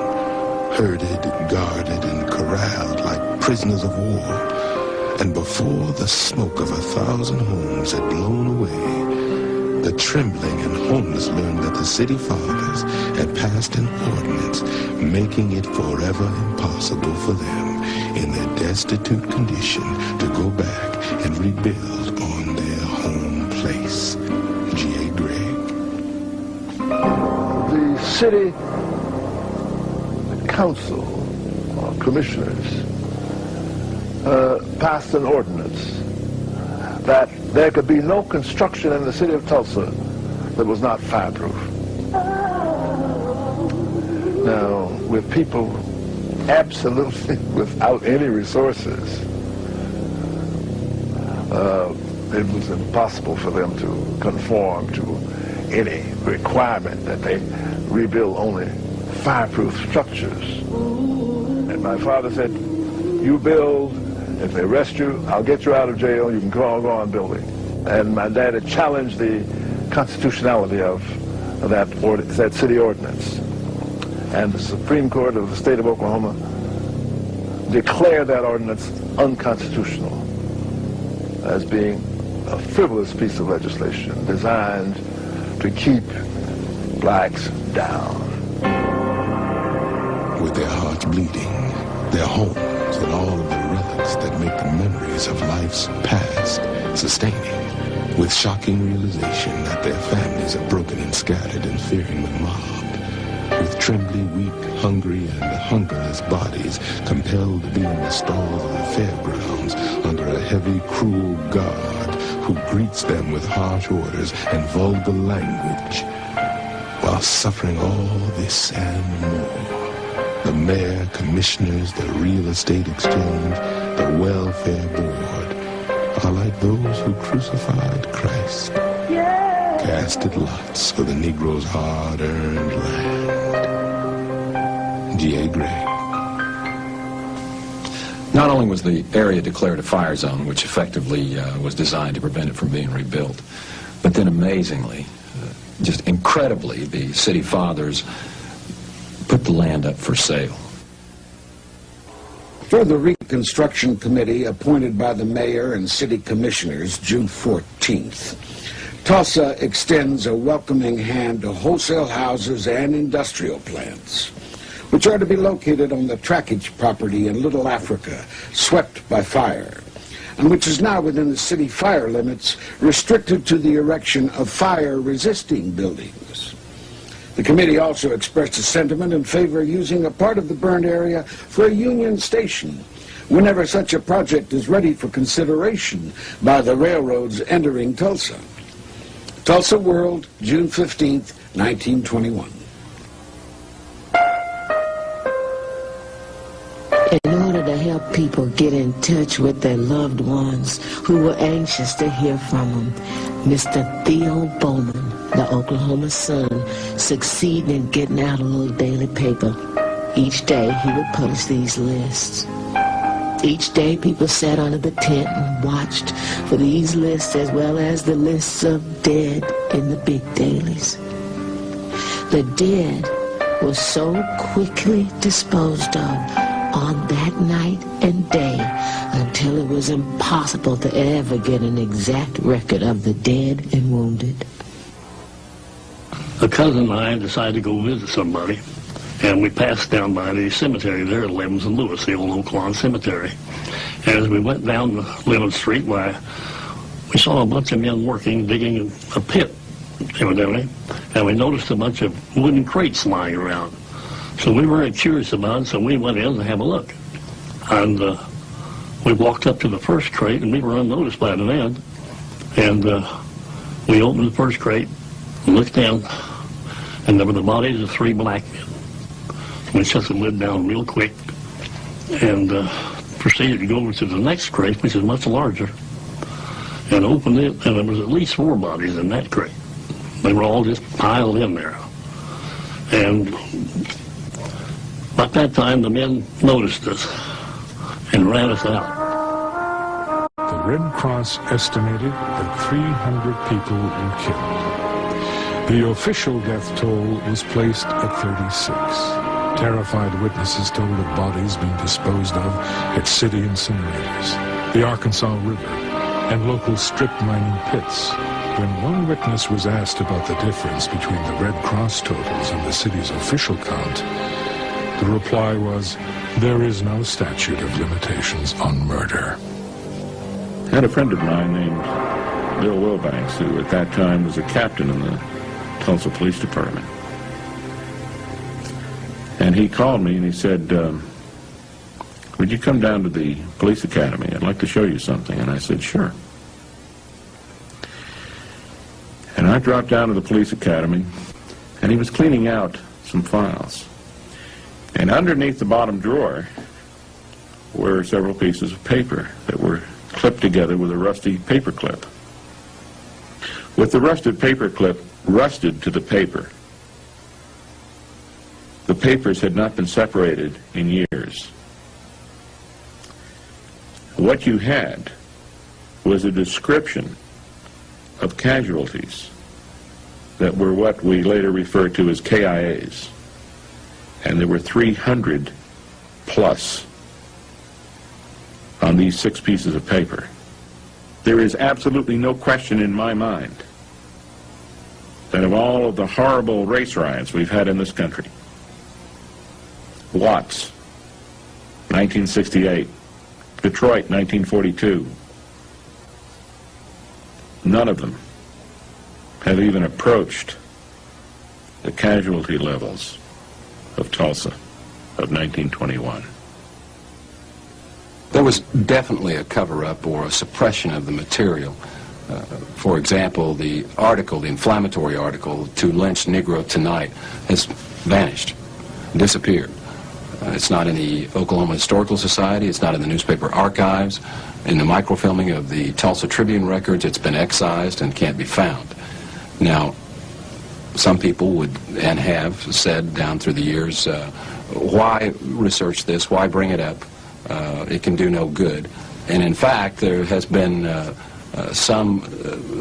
herded, guarded, and corralled like prisoners of war. And before the smoke of 1,000 homes had blown away, the trembling and homeless learned that the city fathers had passed an ordinance making it forever impossible for them, in their destitute condition, to go back and rebuild on their home place. G.A. Gregg. The city council, or commissioners, passed an ordinance that there could be no construction in the city of Tulsa that was not fireproof. Now, with people absolutely without any resources, it was impossible for them to conform to any requirement that they rebuild only fireproof structures. And my father said, you build, if they arrest you, I'll get you out of jail, you can go on building. And my dad had challenged the constitutionality of that city ordinance. And the Supreme Court of the state of Oklahoma declared that ordinance unconstitutional as being a frivolous piece of legislation designed to keep blacks down. With their hearts bleeding, their homes, and all of the relics that make the memories of life's past sustaining, with shocking realization that their families are broken and scattered and fearing the mob, with trembly, weak, hungry, and hungerless bodies compelled to be in the stalls of the fairgrounds under a heavy, cruel guard who greets them with harsh orders and vulgar language, while suffering all this and more. The mayor, commissioners, the real estate exchange, the welfare board are like those who crucified Christ, casted lots for the Negro's hard-earned land. G.A. Gregg. Not only was the area declared a fire zone, which effectively was designed to prevent it from being rebuilt, but then amazingly, just incredibly, the city fathers put the land up for sale. For the Reconstruction Committee appointed by the mayor and city commissioners June 14th, Tulsa extends a welcoming hand to wholesale houses and industrial plants, which are to be located on the trackage property in Little Africa, swept by fire, and which is now within the city fire limits, restricted to the erection of fire-resisting buildings. The committee also expressed a sentiment in favor of using a part of the burned area for a Union Station whenever such a project is ready for consideration by the railroads entering Tulsa. Tulsa World, June 15th, 1921. In order to help people get in touch with their loved ones who were anxious to hear from them, Mr. Theo Bowman, the Oklahoma Sun, succeeded in getting out a little daily paper. Each day he would post these lists. Each day people sat under the tent and watched for these lists as well as the lists of dead in the big dailies. The dead were so quickly disposed of on that night and day until it was impossible to ever get an exact record of the dead and wounded. a cousin and I decided to go visit somebody, and we passed down by the cemetery there at 11th and Lewis, the old Oak Lawn Cemetery. And as we went down the 11th Street, we saw a bunch of men working, digging a pit, evidently, and we noticed a bunch of wooden crates lying around. So we were very curious about it, so we went in to have a look. And we walked up to the first crate, and we were unnoticed by the men. And we opened the first crate, looked in, and there were the bodies of 3 black men. We shut the lid down real quick and proceeded to go over to the next crate, which is much larger, and opened it, and there was at least 4 bodies in that crate. They were all just piled in there. And about that time, the men noticed us and ran us out. The Red Cross estimated that 300 people were killed. The official death toll was placed at 36. Terrified witnesses told of bodies being disposed of at city incinerators, the Arkansas River, and local strip mining pits. When one witness was asked about the difference between the Red Cross totals and the city's official count, the reply was, there is no statute of limitations on murder. I had a friend of mine named Bill Wilbanks, who at that time was a captain in the Tulsa Police Department. And he called me and he said, would you come down to the police academy? I'd like to show you something. And I said, sure. And I dropped down to the police academy, and he was cleaning out some files. And underneath the bottom drawer were several pieces of paper that were clipped together with a rusty paper clip. With the rusted paper clip rusted to the paper, the papers had not been separated in years. What you had was a description of casualties that were what we later referred to as KIAs. And there were 300 plus on these 6 pieces of paper. There is absolutely no question in my mind that of all of the horrible race riots we've had in this country, Watts, 1968, Detroit, 1942, none of them have even approached the casualty levels of Tulsa of 1921. There was definitely a cover-up or a suppression of the material. For example, the article, the inflammatory article, "To Lynch Negro Tonight," has vanished, disappeared. It's not in the Oklahoma Historical Society, it's not in the newspaper archives. In the microfilming of the Tulsa Tribune records, it's been excised and can't be found. Now, some people would and have said down through the years, why research this, why bring it up? It can do no good. And in fact, there has been some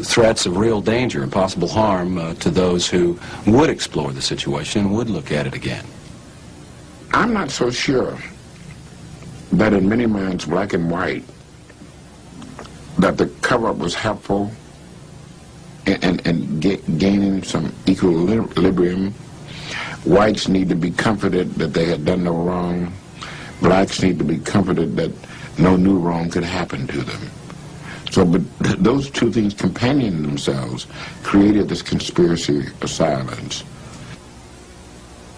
threats of real danger and possible harm to those who would explore the situation and would look at it again. I'm not so sure that in many minds, black and white, that the cover-up was helpful in gaining some equilibrium. Whites need to be comforted that they had done no wrong. Blacks need to be comforted that no new wrong could happen to them. So, but those two things companioning themselves created this conspiracy of silence.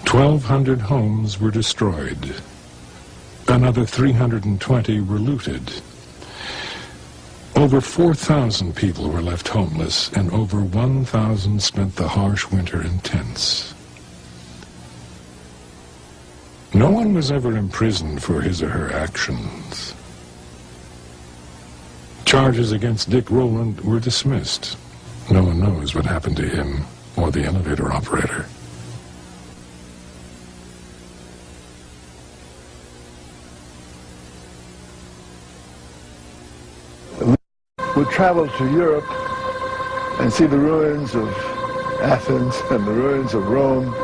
1,200 homes were destroyed. Another 320 were looted. Over 4,000 people were left homeless, and over 1,000 spent the harsh winter in tents. No one was ever imprisoned for his or her actions. Charges against Dick Rowland were dismissed. No one knows what happened to him or the elevator operator. Would travel to Europe and see the ruins of Athens and the ruins of Rome.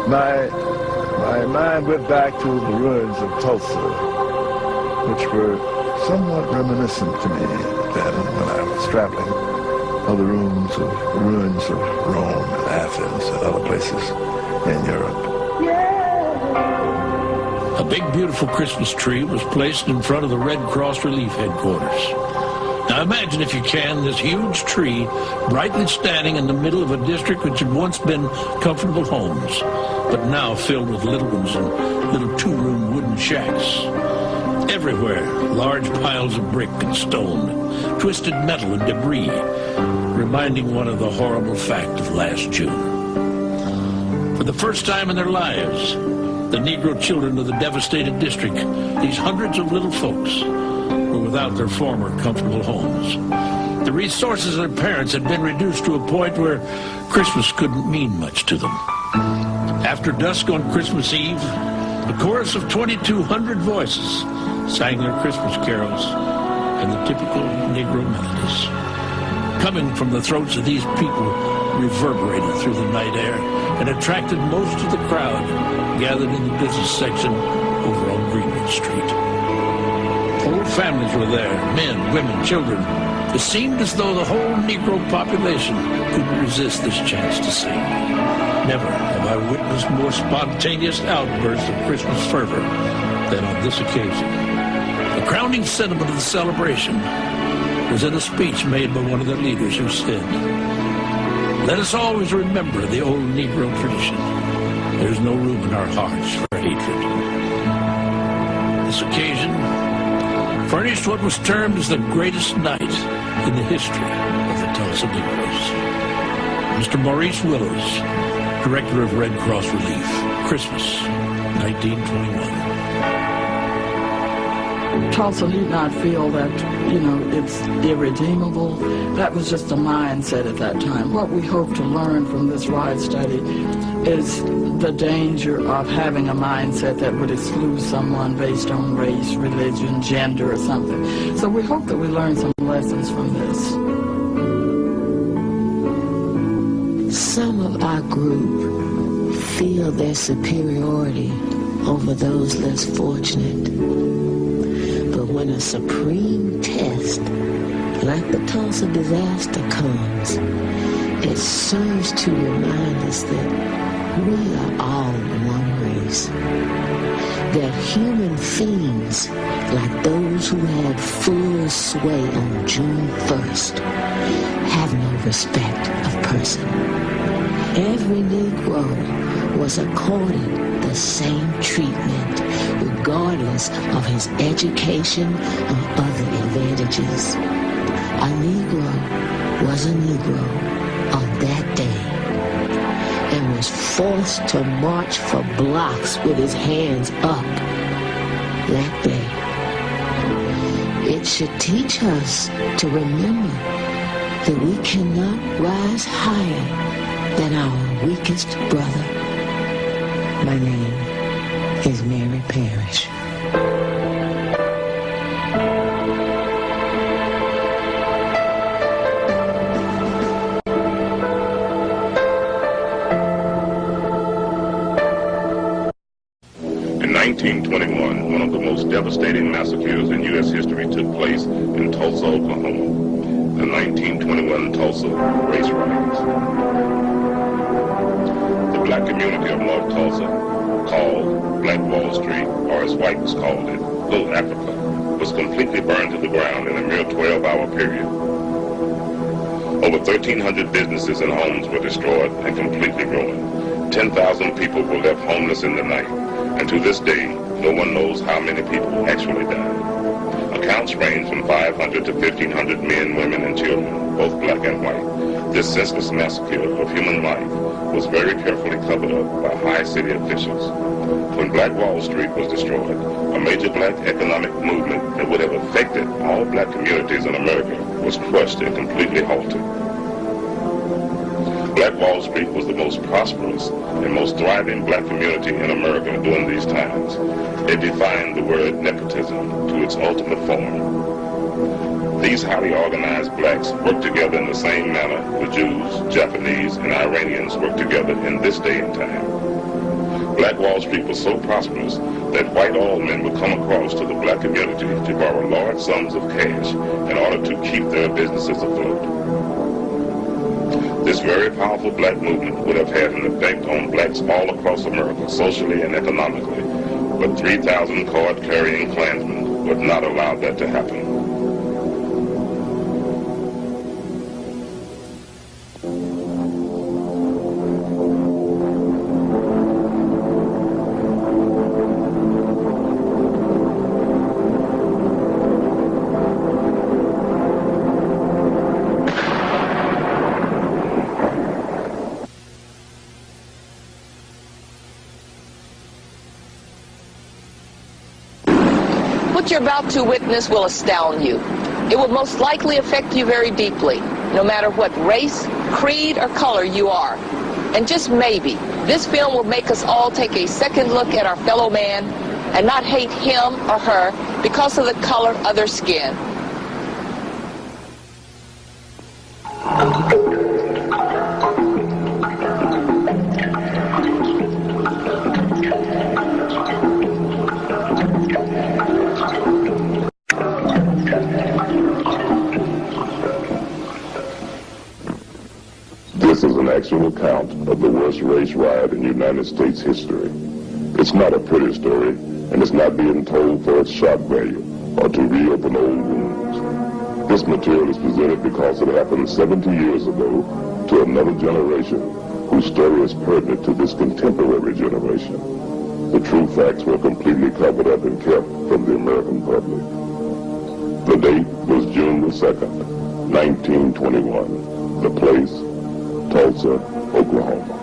My mind went back to the ruins of Tulsa, which were somewhat reminiscent to me then when I was traveling. the ruins of Rome and Athens and other places in Europe. A big, beautiful Christmas tree was placed in front of the Red Cross Relief Headquarters. Now imagine, if you can, this huge tree brightly standing in the middle of a district which had once been comfortable homes, but now filled with little ones and little two-room wooden shacks. Everywhere, large piles of brick and stone, twisted metal and debris, reminding one of the horrible fact of last June. For the first time in their lives, the Negro children of the devastated district, these hundreds of little folks, were without their former comfortable homes. The resources of their parents had been reduced to a point where Christmas couldn't mean much to them. After dusk on Christmas Eve, a chorus of 2,200 voices sang their Christmas carols and the typical Negro melodies. Coming from the throats of these people reverberated through the night air and attracted most of the crowd gathered in the business section over on Greenwood Street. Whole families were there, men, women, children. It seemed as though the whole Negro population couldn't resist this chance to sing. Never have I witnessed more spontaneous outbursts of Christmas fervor than on this occasion. The crowning sentiment of the celebration was in a speech made by one of the leaders, who said, "Let us always remember the old Negro tradition. There's no room in our hearts for hatred." This occasion furnished what was termed as the greatest night in the history of the Tulsa Negroes. Mr. Maurice Willows, Director of Red Cross Relief, Christmas, 1921. Tulsa need not feel that, it's irredeemable. That was just a mindset at that time. What we hope to learn from this ride study is the danger of having a mindset that would exclude someone based on race, religion, gender, or something. So we hope that we learn some lessons from this. Some of our group feel their superiority over those less fortunate. But when a supreme test, like the Tulsa disaster, comes, it serves to remind us that we are all one race. That human fiends, like those who had full sway on June 1st, have no respect of person. Every Negro was accorded the same treatment, regardless of his education or other advantages. A Negro was a Negro on that day and was forced to march for blocks with his hands up that day. It should teach us to remember that we cannot rise higher than our weakest brother. My name is Mary Parrish. In 1921, one of the most devastating massacres in U.S. history took place in Tulsa, Oklahoma. The 1921 Tulsa race riots. The black community of North Tulsa, called Black Wall Street, or as whites called it, Little Africa, was completely burned to the ground in a mere 12-hour period. Over 1,300 businesses and homes were destroyed and completely ruined. 10,000 people were left homeless in the night, and to this day, no one knows how many people actually died. Accounts range from 500 to 1,500 men, women, and children, both black and white. This senseless massacre of human life was very carefully covered up by high city officials. When Black Wall Street was destroyed, a major black economic movement that would have affected all black communities in America was crushed and completely halted. Black Wall Street was the most prosperous and most thriving black community in America during these times. It defined the word nepotism to its ultimate form. These highly organized blacks worked together in the same manner the Jews, Japanese, and Iranians work together in this day and time. Black Wall Street was so prosperous that white oil men would come across to the black community to borrow large sums of cash in order to keep their businesses afloat. This very powerful black movement would have had an effect on blacks all across America, socially and economically, but 3,000 card-carrying Klansmen would not allow that to happen. What you're about to witness will astound you. It will most likely affect you very deeply, no matter what race, creed, or color you are. And just maybe, this film will make us all take a second look at our fellow man and not hate him or her because of the color of their skin. This is an actual account of the worst race riot in United States history. It's not a pretty story, and it's not being told for its shock value or to reopen old wounds. This material is presented because it happened 70 years ago to another generation whose story is pertinent to this contemporary generation. The true facts were completely covered up and kept from the American public. The date was June the 2nd, 1921. The place, Tulsa, Oklahoma.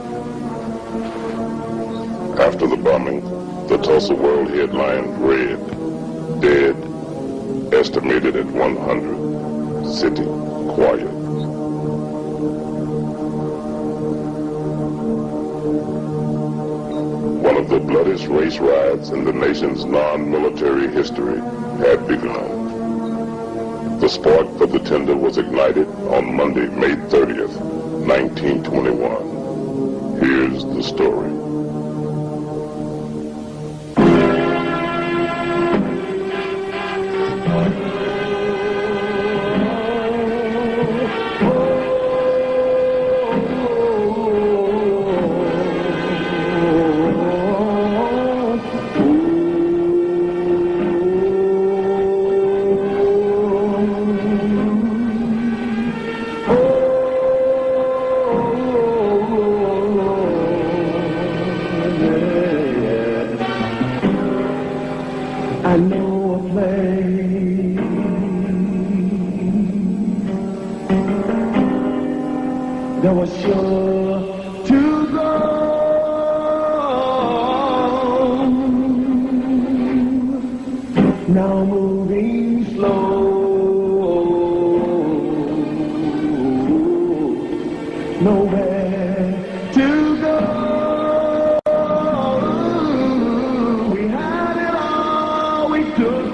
After the bombing, the Tulsa World headline read, "Dead, estimated at 100, city quiet." One of the bloodiest race riots in the nation's non-military history had begun. The spark for the tender was ignited on Monday, May 30th, 1921. Here's the story. I know a place that was sure to go. Now moving slow, nowhere to go.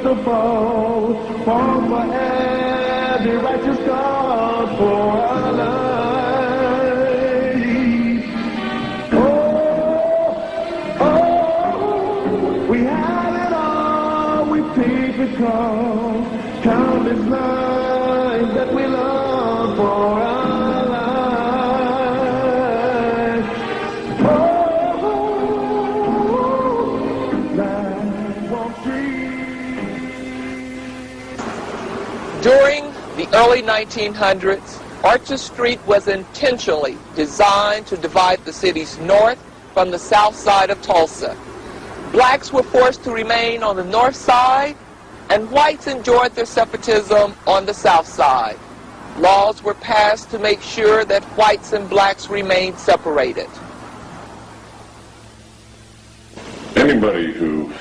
The fall for every righteous cause for our life. Oh, we had it all, we paid the cost. Countless lives that we love for our life. Oh, life won't free. During the early 1900s, Archer Street was intentionally designed to divide the city's north from the south side of Tulsa. Blacks were forced to remain on the north side, and whites enjoyed their separatism on the south side. Laws were passed to make sure that whites and blacks remained separated. Anybody who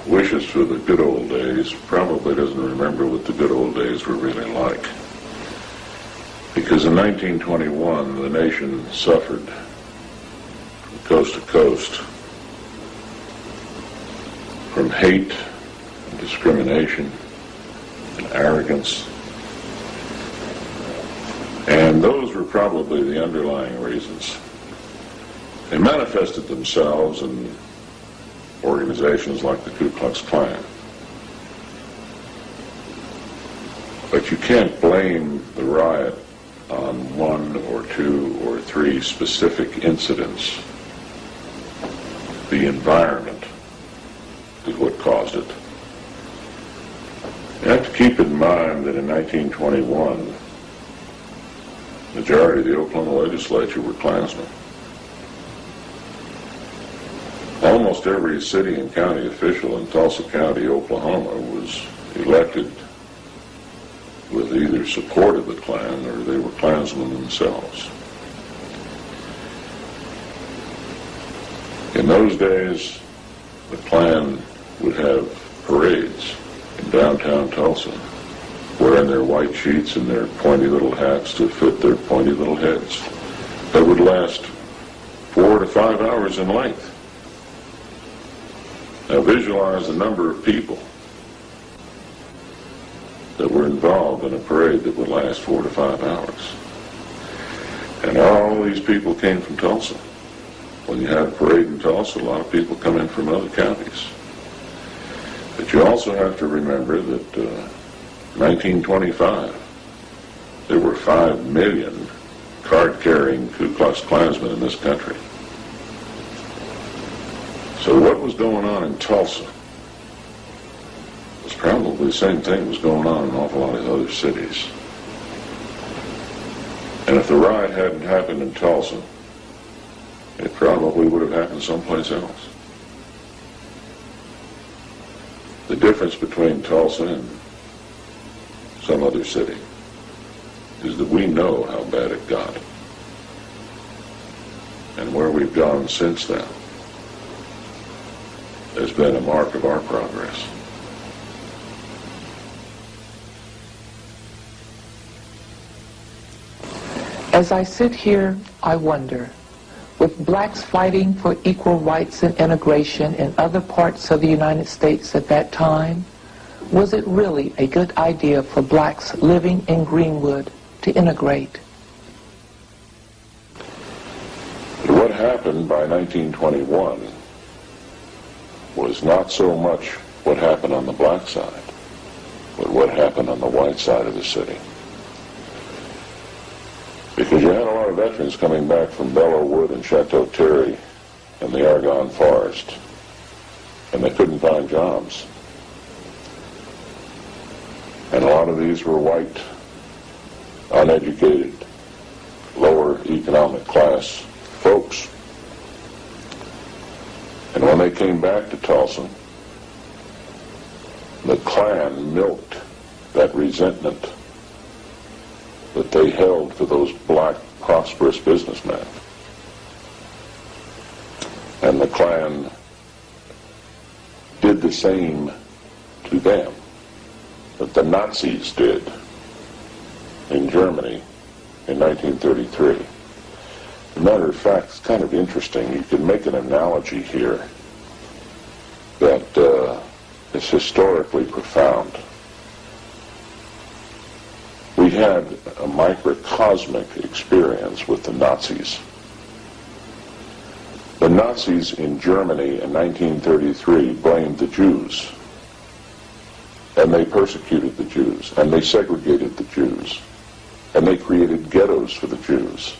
wishes for the good old days probably doesn't remember what the good old days were really like. Because in 1921, the nation suffered from coast to coast from hate and discrimination and arrogance. And those were probably the underlying reasons. They manifested themselves in organizations like the Ku Klux Klan. But you can't blame the riot on one or two or three specific incidents. The environment is what caused it. You have to keep in mind that in 1921, the majority of the Oklahoma legislature were Klansmen. Almost every city and county official in Tulsa County, Oklahoma, was elected with either support of the Klan or they were Klansmen themselves. In those days, the Klan would have parades in downtown Tulsa, wearing their white sheets and their pointy little hats to fit their pointy little heads. That would last 4 to 5 hours in length. Now visualize the number of people that were involved in a parade that would last 4 to 5 hours. And all these people came from Tulsa. When you had a parade in Tulsa, a lot of people come in from other counties. But you also have to remember that 1925, there were 5 million card-carrying Ku Klux Klansmen in this country. So what was going on in Tulsa was probably the same thing was going on in an awful lot of other cities. And if the riot hadn't happened in Tulsa, it probably would have happened someplace else. The difference between Tulsa and some other city is that we know how bad it got and where we've gone since then has been a mark of our progress. As I sit here, I wonder, with blacks fighting for equal rights and integration in other parts of the United States at that time, was it really a good idea for blacks living in Greenwood to integrate? What happened by 1921 was not so much what happened on the black side, but what happened on the white side of the city. Because you had a lot of veterans coming back from Belleau Wood and Chateau Thierry and the Argonne Forest, and they couldn't find jobs. And a lot of these were white, uneducated, lower economic class folks. And when they came back to Tulsa, the Klan milked that resentment that they held for those black, prosperous businessmen. And the Klan did the same to them that the Nazis did in Germany in 1933. As a matter of fact, it's kind of interesting. You can make an analogy here that is historically profound. We had a microcosmic experience with the Nazis. The Nazis in Germany in 1933 blamed the Jews, and they persecuted the Jews, and they segregated the Jews, and they created ghettos for the Jews.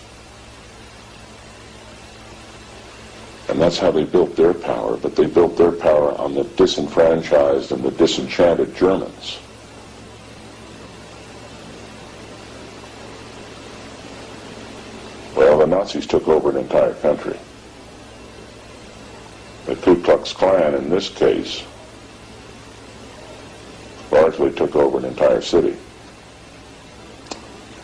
And that's how they built their power, but they built their power on the disenfranchised and the disenchanted Germans. Well, the Nazis took over an entire country. The Ku Klux Klan, in this case, largely took over an entire city.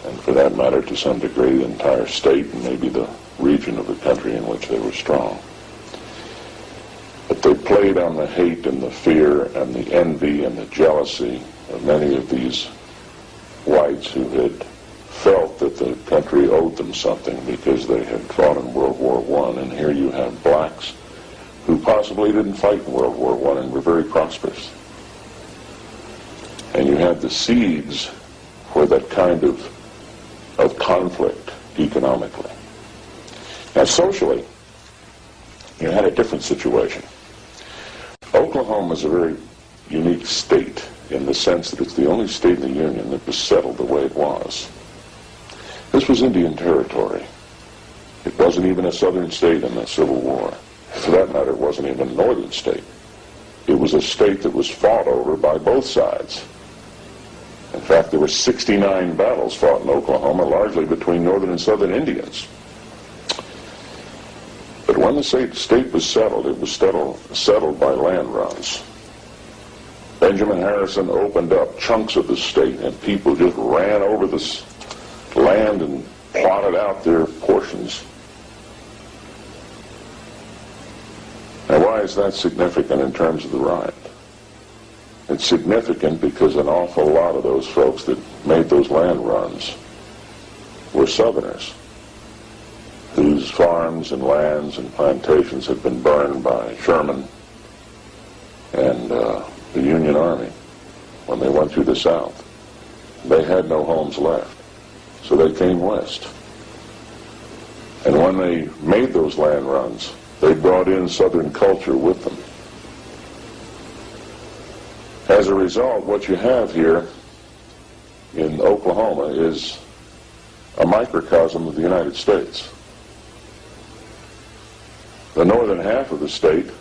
And for that matter, to some degree, the entire state and maybe the region of the country in which they were strong. But they played on the hate and the fear and the envy and the jealousy of many of these whites who had felt that the country owed them something because they had fought in World War I. And here you have blacks who possibly didn't fight in World War I and were very prosperous. And you had the seeds for that kind of conflict economically. Now socially, you had a different situation. Oklahoma is a very unique state in the sense that it's the only state in the Union that was settled the way it was. This was Indian Territory. It wasn't even a southern state in the Civil War. For that matter, it wasn't even a northern state. It was a state that was fought over by both sides. In fact, there were 69 battles fought in Oklahoma, largely between northern and southern Indians. But when the state was settled, it was settled by land runs. Benjamin Harrison opened up chunks of the state, and people just ran over this land and plotted out their portions. Now, why is that significant in terms of the riot? It's significant because an awful lot of those folks that made those land runs were Southerners whose farms and lands and plantations had been burned by Sherman and the Union Army when they went through the South. They had no homes left, so they came west. And when they made those land runs, they brought in Southern culture with them. As a result, what you have here in Oklahoma is a microcosm of the United States. The northern half of the state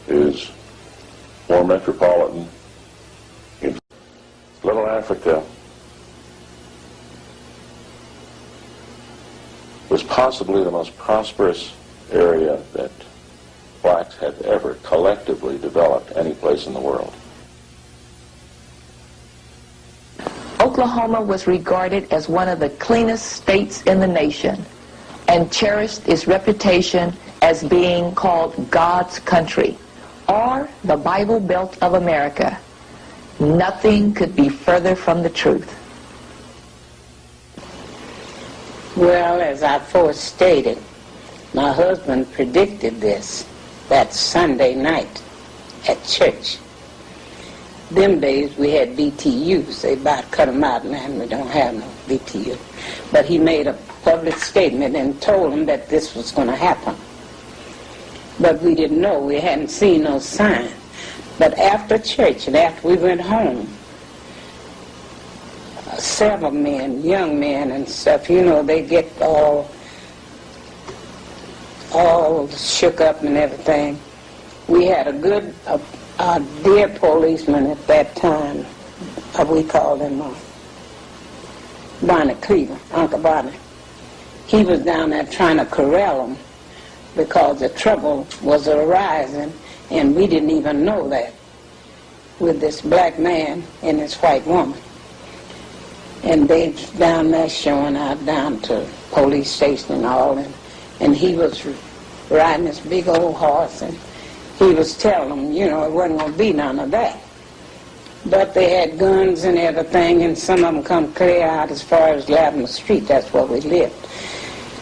is more metropolitan. In Little Africa was possibly the most prosperous area that blacks had ever collectively developed any place in the world. Oklahoma was regarded as one of the cleanest states in the nation and cherished its reputation as being called God's country, or the Bible Belt of America. Nothing could be further from the truth. Well, as I first stated, my husband predicted this that Sunday night at church. Them days we had BTUs. They about cut them out now, and we don't have no BTU. But he made a public statement and told them that this was going to happen. But we didn't know. We hadn't seen no sign. But after church and after we went home, several men, young men and stuff, you know, they get all shook up and everything. We had a good, dear policeman at that time. We called him Bonnie Cleveland, Uncle Bonnie. He was down there trying to corral them because the trouble was arising, and we didn't even know that, with this black man and this white woman. And they down there showing out down to police station and all, and he was riding this big old horse, and he was telling them, you know, it wasn't going to be none of that. But they had guns and everything, and some of them come clear out as far as Lavender Street. That's where we lived.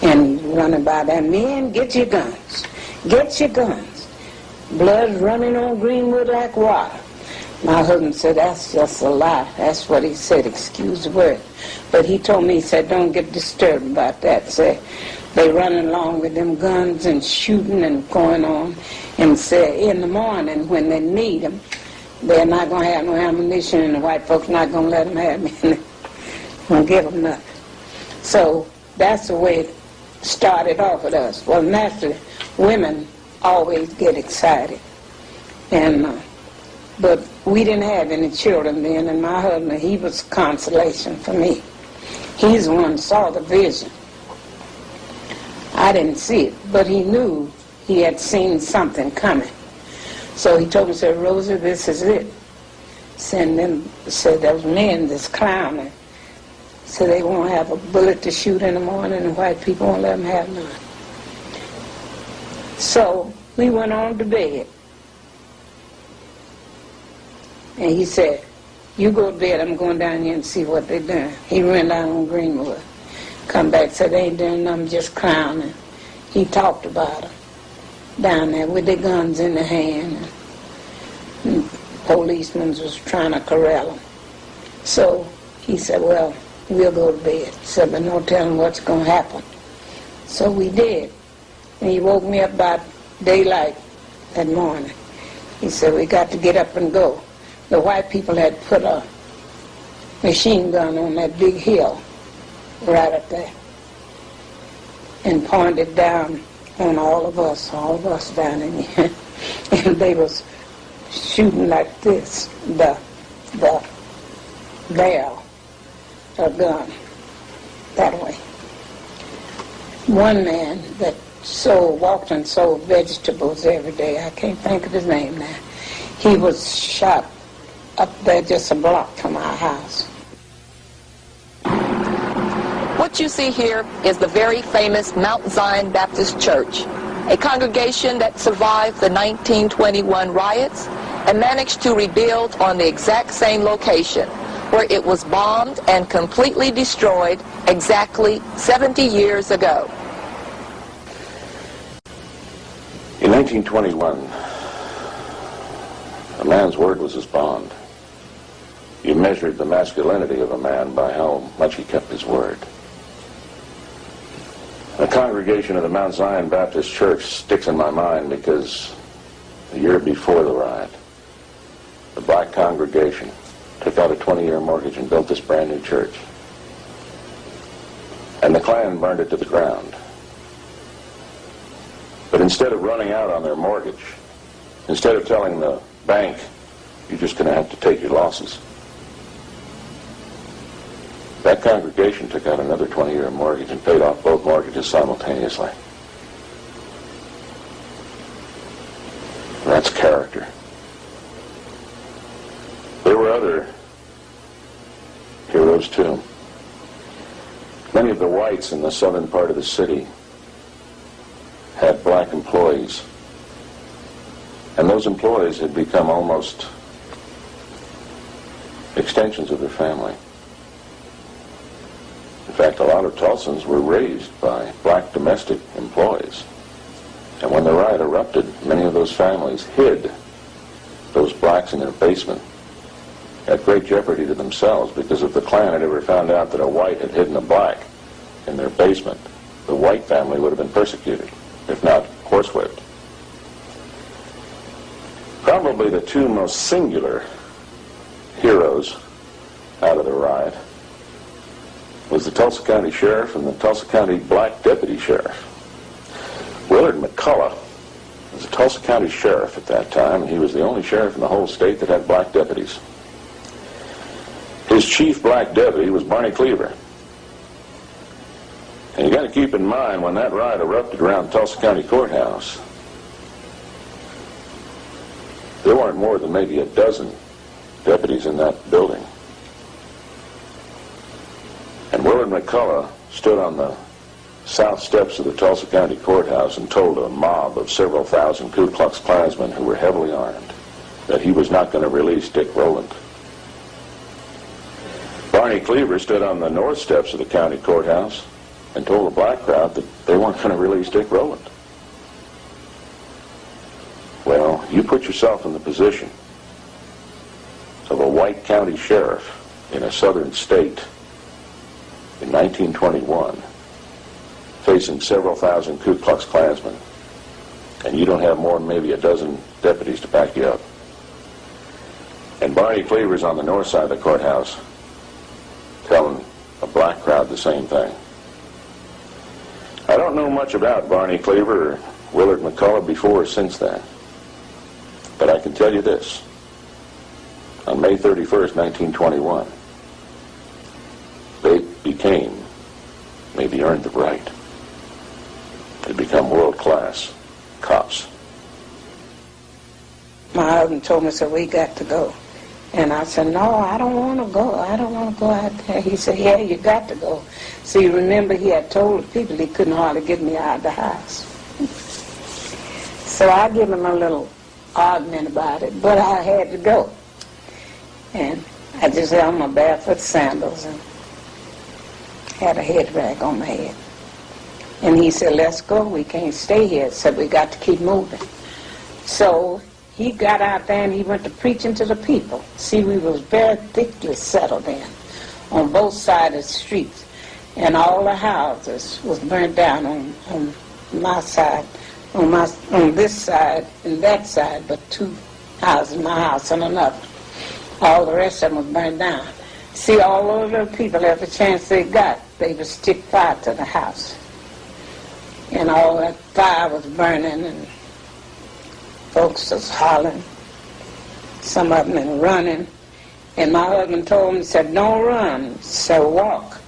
And running by there, men, get your guns. Get your guns. Blood's running on Greenwood like water. My husband said, that's just a lie. That's what he said, excuse the word. But he told me, he said, don't get disturbed about that. Say, they running along with them guns and shooting and going on. And say, in the morning when they need them, they're not going to have no ammunition, and the white folks not going to let them have any. Won't give them nothing. So that's the way it started off with us. Well, naturally, women always get excited. And but we didn't have any children then, and my husband, he was consolation for me. He's the one who saw the vision. I didn't see it, but he knew he had seen something coming. So he told me, said, Rosa, this is it. Said those men that's clowning. So they won't have a bullet to shoot in the morning, and white people won't let them have none. So we went on to bed. And he said, you go to bed, I'm going down here and see what they're doing. He went down on Greenwood. Come back, said, they ain't doing nothing, just clowning. He talked about them down there with their guns in their hand. And policemen was trying to corral them. So he said, well, we'll go to bed. He said, but no telling what's going to happen. So we did. And he woke me up about daylight that morning. He said, we got to get up and go. The white people had put a machine gun on that big hill right up there and pointed down on all of us down in here. And they was shooting like this, the barrel of gun that way. One man that walked and sold vegetables every day, I can't think of his name now, he was shot up there just a block from our house. What you see here is the very famous Mount Zion Baptist Church, a congregation that survived the 1921 riots and managed to rebuild on the exact same location where it was bombed and completely destroyed exactly 70 years ago. In 1921, a man's word was his bond. You measured the masculinity of a man by how much he kept his word. The congregation of the Mount Zion Baptist Church sticks in my mind because the year before the riot, the black congregation took out a 20-year mortgage and built this brand new church. And the Klan burned it to the ground. But instead of running out on their mortgage, instead of telling the bank, you're just going to have to take your losses, that congregation took out another 20-year mortgage and paid off both mortgages simultaneously. That's character. There were other heroes too. Many of the whites in the southern part of the city had black employees, and those employees had become almost extensions of their family. In fact, a lot of Tulsans were raised by black domestic employees. And when the riot erupted, many of those families hid those blacks in their basement at great jeopardy to themselves, because if the Klan had ever found out that a white had hidden a black in their basement, the white family would have been persecuted, if not horsewhipped. Probably the two most singular heroes out of the riot was the Tulsa County Sheriff and the Tulsa County Black Deputy Sheriff. Willard McCullough was the Tulsa County Sheriff at that time, and he was the only sheriff in the whole state that had black deputies. His chief black deputy was Barney Cleaver. And you got to keep in mind, when that riot erupted around Tulsa County Courthouse, there weren't more than maybe a dozen deputies in that building. And Willard McCullough stood on the south steps of the Tulsa County Courthouse and told a mob of several thousand Ku Klux Klansmen who were heavily armed that he was not going to release Dick Rowland. Barney Cleaver stood on the north steps of the county courthouse and told the black crowd that they weren't going to release Dick Rowland. Well, you put yourself in the position of a white county sheriff in a southern state in 1921, facing several thousand Ku Klux Klansmen, and you don't have more than maybe a dozen deputies to back you up. And Barney Cleaver's on the north side of the courthouse telling a black crowd the same thing. I don't know much about Barney Cleaver or Willard McCullough before or since then, but I can tell you this. On May 31st, 1921, they maybe earned the right to become world-class cops. My husband told me, said, we got to go. And I said, no, I don't want to go. I don't want to go out there. He said, yeah, you got to go. See, remember, he had told the people he couldn't hardly get me out of the house. So I gave him a little argument about it, but I had to go. And I just had on my barefoot sandals and had a head rag on my head. And he said, let's go. We can't stay here. He said, we got to keep moving. So he got out there and he went to preaching to the people. See, we was very thickly settled in on both sides of the streets. And all the houses was burnt down on my side, on this side and that side, but two houses, my house and another. All the rest of them was burned down. See, all of the people, every chance they got, they would stick fire to the house. And all that fire was burning, and folks was hollering. Some of them were running. And my husband told me, he said, don't run, so walk.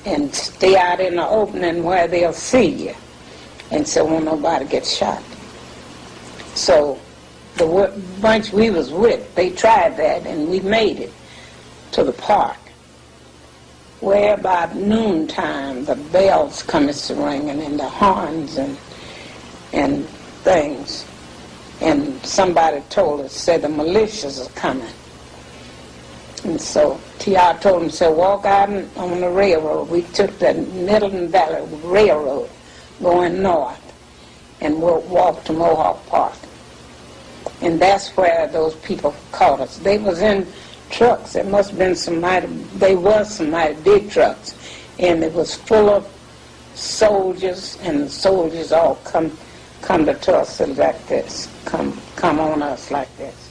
And stay out in the opening where they'll see you. And so won't nobody get shot. So the bunch we was with, they tried that, and we made it to the park, where about noontime the bells come ringing and the horns and things. And somebody told us, said the militias are coming. And so T.R. told him, said, walk out on the railroad. We took the Middleton Valley Railroad going north, and we'll walk to Mohawk Park. And that's where those people caught us. They was in trucks. There must have been some mighty big trucks. And it was full of soldiers, and the soldiers all come to Tulsa like this, come on us like this.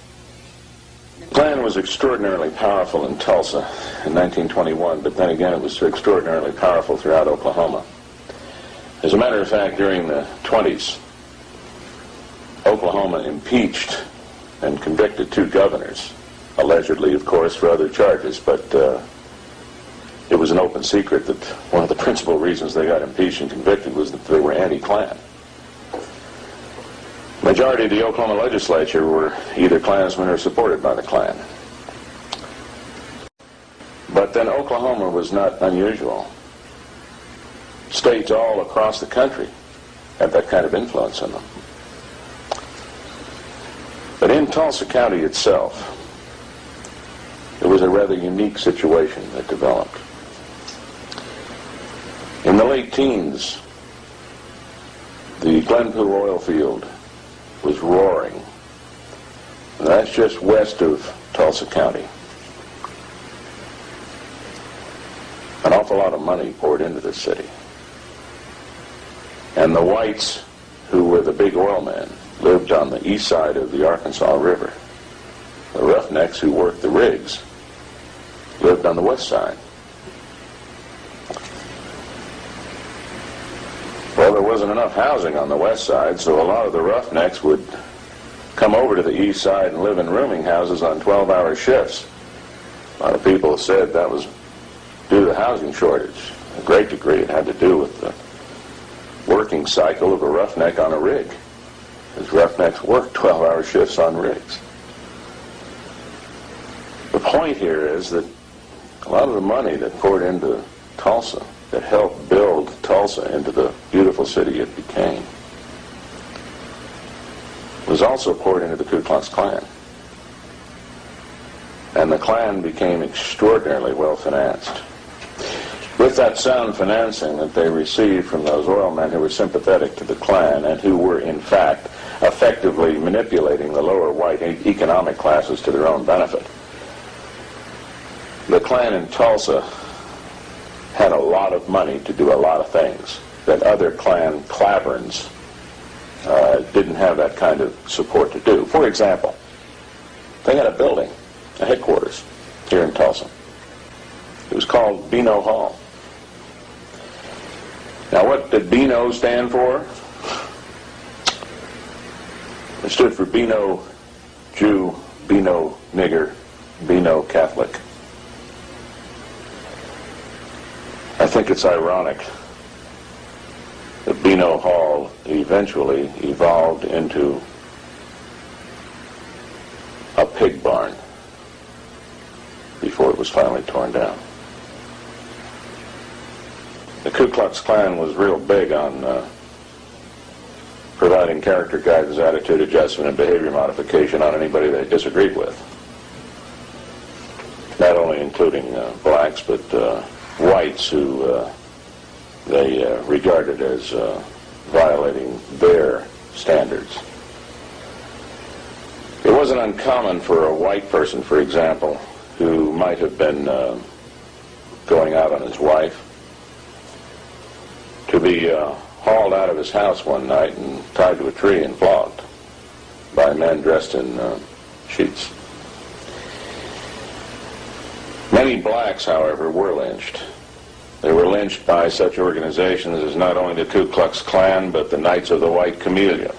The Klan was extraordinarily powerful in Tulsa in 1921, but then again it was extraordinarily powerful throughout Oklahoma. As a matter of fact, during the 20s, Oklahoma impeached and convicted 2 governors, allegedly, of course, for other charges, but it was an open secret that one of the principal reasons they got impeached and convicted was that they were anti-Klan. The majority of the Oklahoma legislature were either Klansmen or supported by the Klan. But then Oklahoma was not unusual. States all across the country had that kind of influence on them. But in Tulsa County itself, it was a rather unique situation that developed. In the late teens, the Glenpool oil field was roaring. And that's just west of Tulsa County. An awful lot of money poured into the city. And the whites, who were the big oil men, lived on the east side of the Arkansas River. The roughnecks who worked the rigs lived on the west side. Well, there wasn't enough housing on the west side, so a lot of the roughnecks would come over to the east side and live in rooming houses on 12-hour shifts. A lot of people said that was due to the housing shortage. A great degree it had to do with the working cycle of a roughneck on a rig. Because roughnecks worked 12-hour shifts on rigs. The point here is that a lot of the money that poured into Tulsa, that helped build Tulsa into the beautiful city it became, was also poured into the Ku Klux Klan. And the Klan became extraordinarily well financed. With that sound financing that they received from those oil men who were sympathetic to the Klan and who were, in fact, effectively manipulating the lower white economic classes to their own benefit, the Klan in Tulsa had a lot of money to do a lot of things that other Klan claverns didn't have that kind of support to do. For example, they had a building, a headquarters, here in Tulsa. It was called Beano Hall. Now, what did Beano stand for? It stood for Beano Jew, Beano nigger, Beano Catholic. I think it's ironic that Beano Hall eventually evolved into a pig barn before it was finally torn down. The Ku Klux Klan was real big on providing character guidance, attitude adjustment, and behavior modification on anybody they disagreed with. Not only including blacks, but whites who they regarded as violating their standards. It wasn't uncommon for a white person, for example, who might have been going out on his wife, to be hauled out of his house one night and tied to a tree and flogged by men dressed in sheets. Many blacks, however, were lynched. They were lynched by such organizations as not only the Ku Klux Klan, but the Knights of the White Camellia.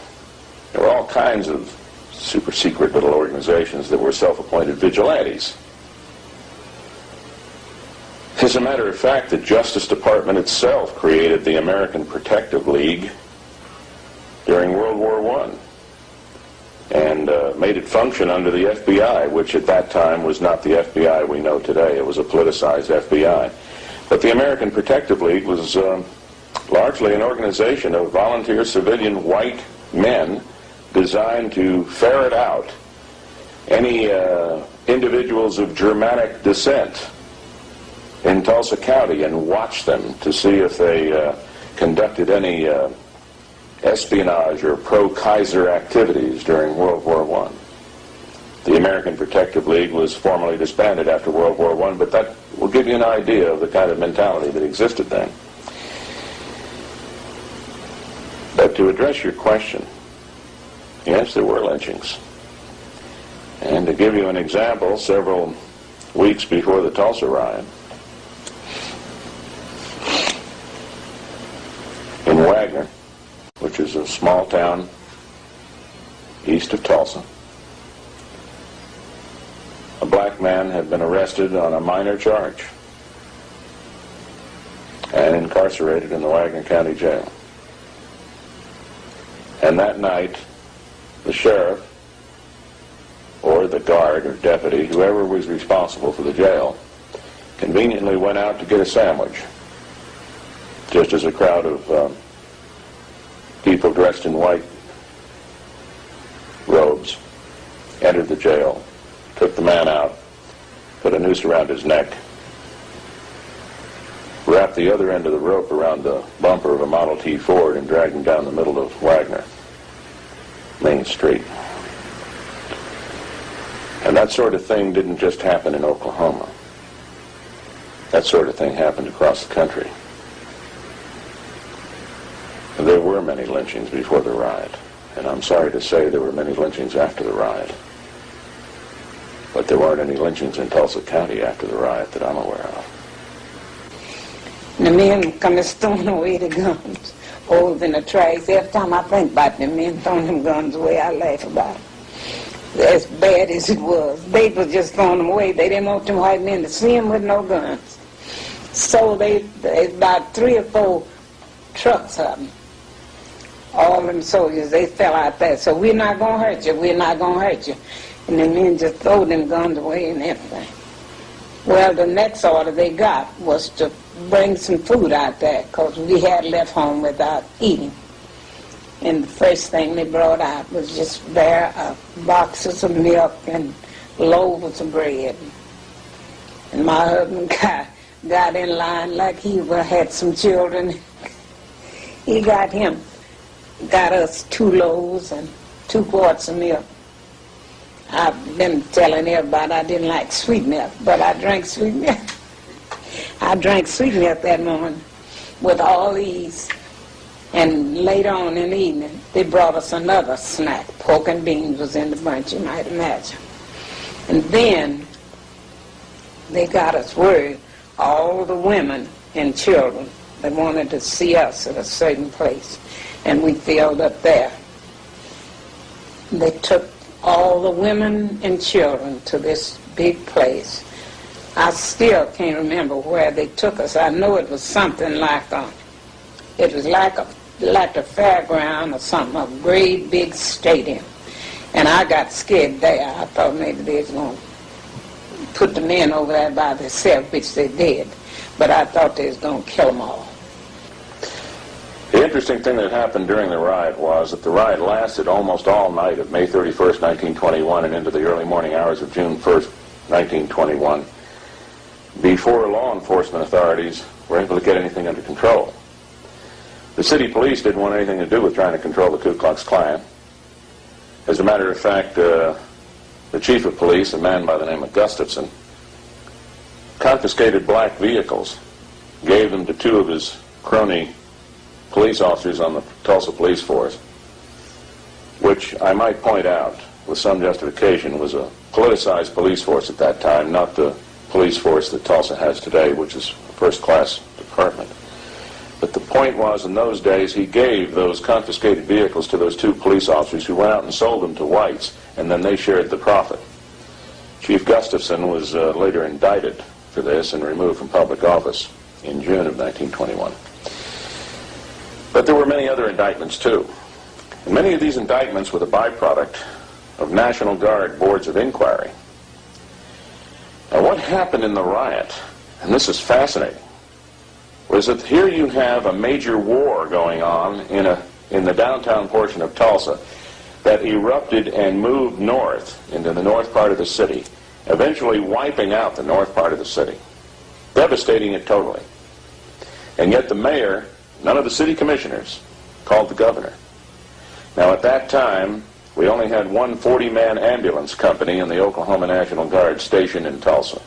There were all kinds of super secret little organizations that were self-appointed vigilantes. As a matter of fact, the Justice Department itself created the American Protective League during World War I and made it function under the FBI, which at that time was not the FBI we know today. It was a politicized FBI. But the American Protective League was largely an organization of volunteer civilian white men designed to ferret out any individuals of Germanic descent in Tulsa County and watch them to see if they conducted any espionage or pro-Kaiser activities during World War I. The American Protective League was formally disbanded after World War I, but that will give you an idea of the kind of mentality that existed then. But to address your question, yes, there were lynchings. And to give you an example, several weeks before the Tulsa riot, in Wagner, which is a small town east of Tulsa, a black man had been arrested on a minor charge and incarcerated in the Wagner County Jail. And that night, the sheriff, or the guard or deputy, whoever was responsible for the jail, conveniently went out to get a sandwich, just as a crowd of people dressed in white robes entered the jail, took the man out, put a noose around his neck, wrapped the other end of the rope around the bumper of a Model T Ford, and dragged him down the middle of Wagner Main Street. And that sort of thing didn't just happen in Oklahoma. That sort of thing happened across the country. There were many lynchings before the riot, and I'm sorry to say there were many lynchings after the riot. But there weren't any lynchings in Tulsa County after the riot that I'm aware of. The men come throwing away the guns, holes in the trash. Every time I think about them men throwing them guns away, I laugh about it. As bad as it was, they was just throwing them away. They didn't want them white men to see them with no guns. So they about 3 or 4 trucks of them. All them soldiers, they fell out there. So we're not going to hurt you, we're not going to hurt you. And the men just throw them guns away and everything. Well, the next order they got was to bring some food out there because we had left home without eating. And the first thing they brought out was just bare boxes of milk and loaves of bread. And my husband got in line like he had some children. He got us 2 loaves and 2 quarts of milk. I've been telling everybody I didn't like sweet milk, but I drank sweet milk. I drank sweet milk that morning with all these. And later on in the evening, they brought us another snack. Pork and beans was in the bunch, you might imagine. And then they got us word, all the women and children that wanted to see us at a certain place. And we filled up there. They took all the women and children to this big place. I still can't remember where they took us. I know it was something like it was like a fairground or something, a great big stadium. And I got scared there. I thought maybe they was going to put the men over there by themselves, which they did. But I thought they was going to kill them all. The interesting thing that happened during the riot was that the riot lasted almost all night of May 31st, 1921 and into the early morning hours of June 1st, 1921, before law enforcement authorities were able to get anything under control. The city police didn't want anything to do with trying to control the Ku Klux Klan. As a matter of fact, the chief of police, a man by the name of Gustafson, confiscated black vehicles, gave them to 2 of his crony police officers on the Tulsa police force, which I might point out with some justification was a politicized police force at that time, not the police force that Tulsa has today, which is a first-class department. But the point was, in those days, he gave those confiscated vehicles to those two police officers who went out and sold them to whites, and then they shared the profit. Chief Gustafson was later indicted for this and removed from public office in June of 1921. But there were many other indictments, too. And many of these indictments were the byproduct of National Guard boards of inquiry. Now, what happened in the riot, and this is fascinating, was that here you have a major war going on in the downtown portion of Tulsa that erupted and moved north into the north part of the city, eventually wiping out the north part of the city, devastating it totally. And yet the mayor, none of the city commissioners, called the governor. Now, at that time, we only had one 40-man ambulance company in the Oklahoma National Guard stationed in Tulsa.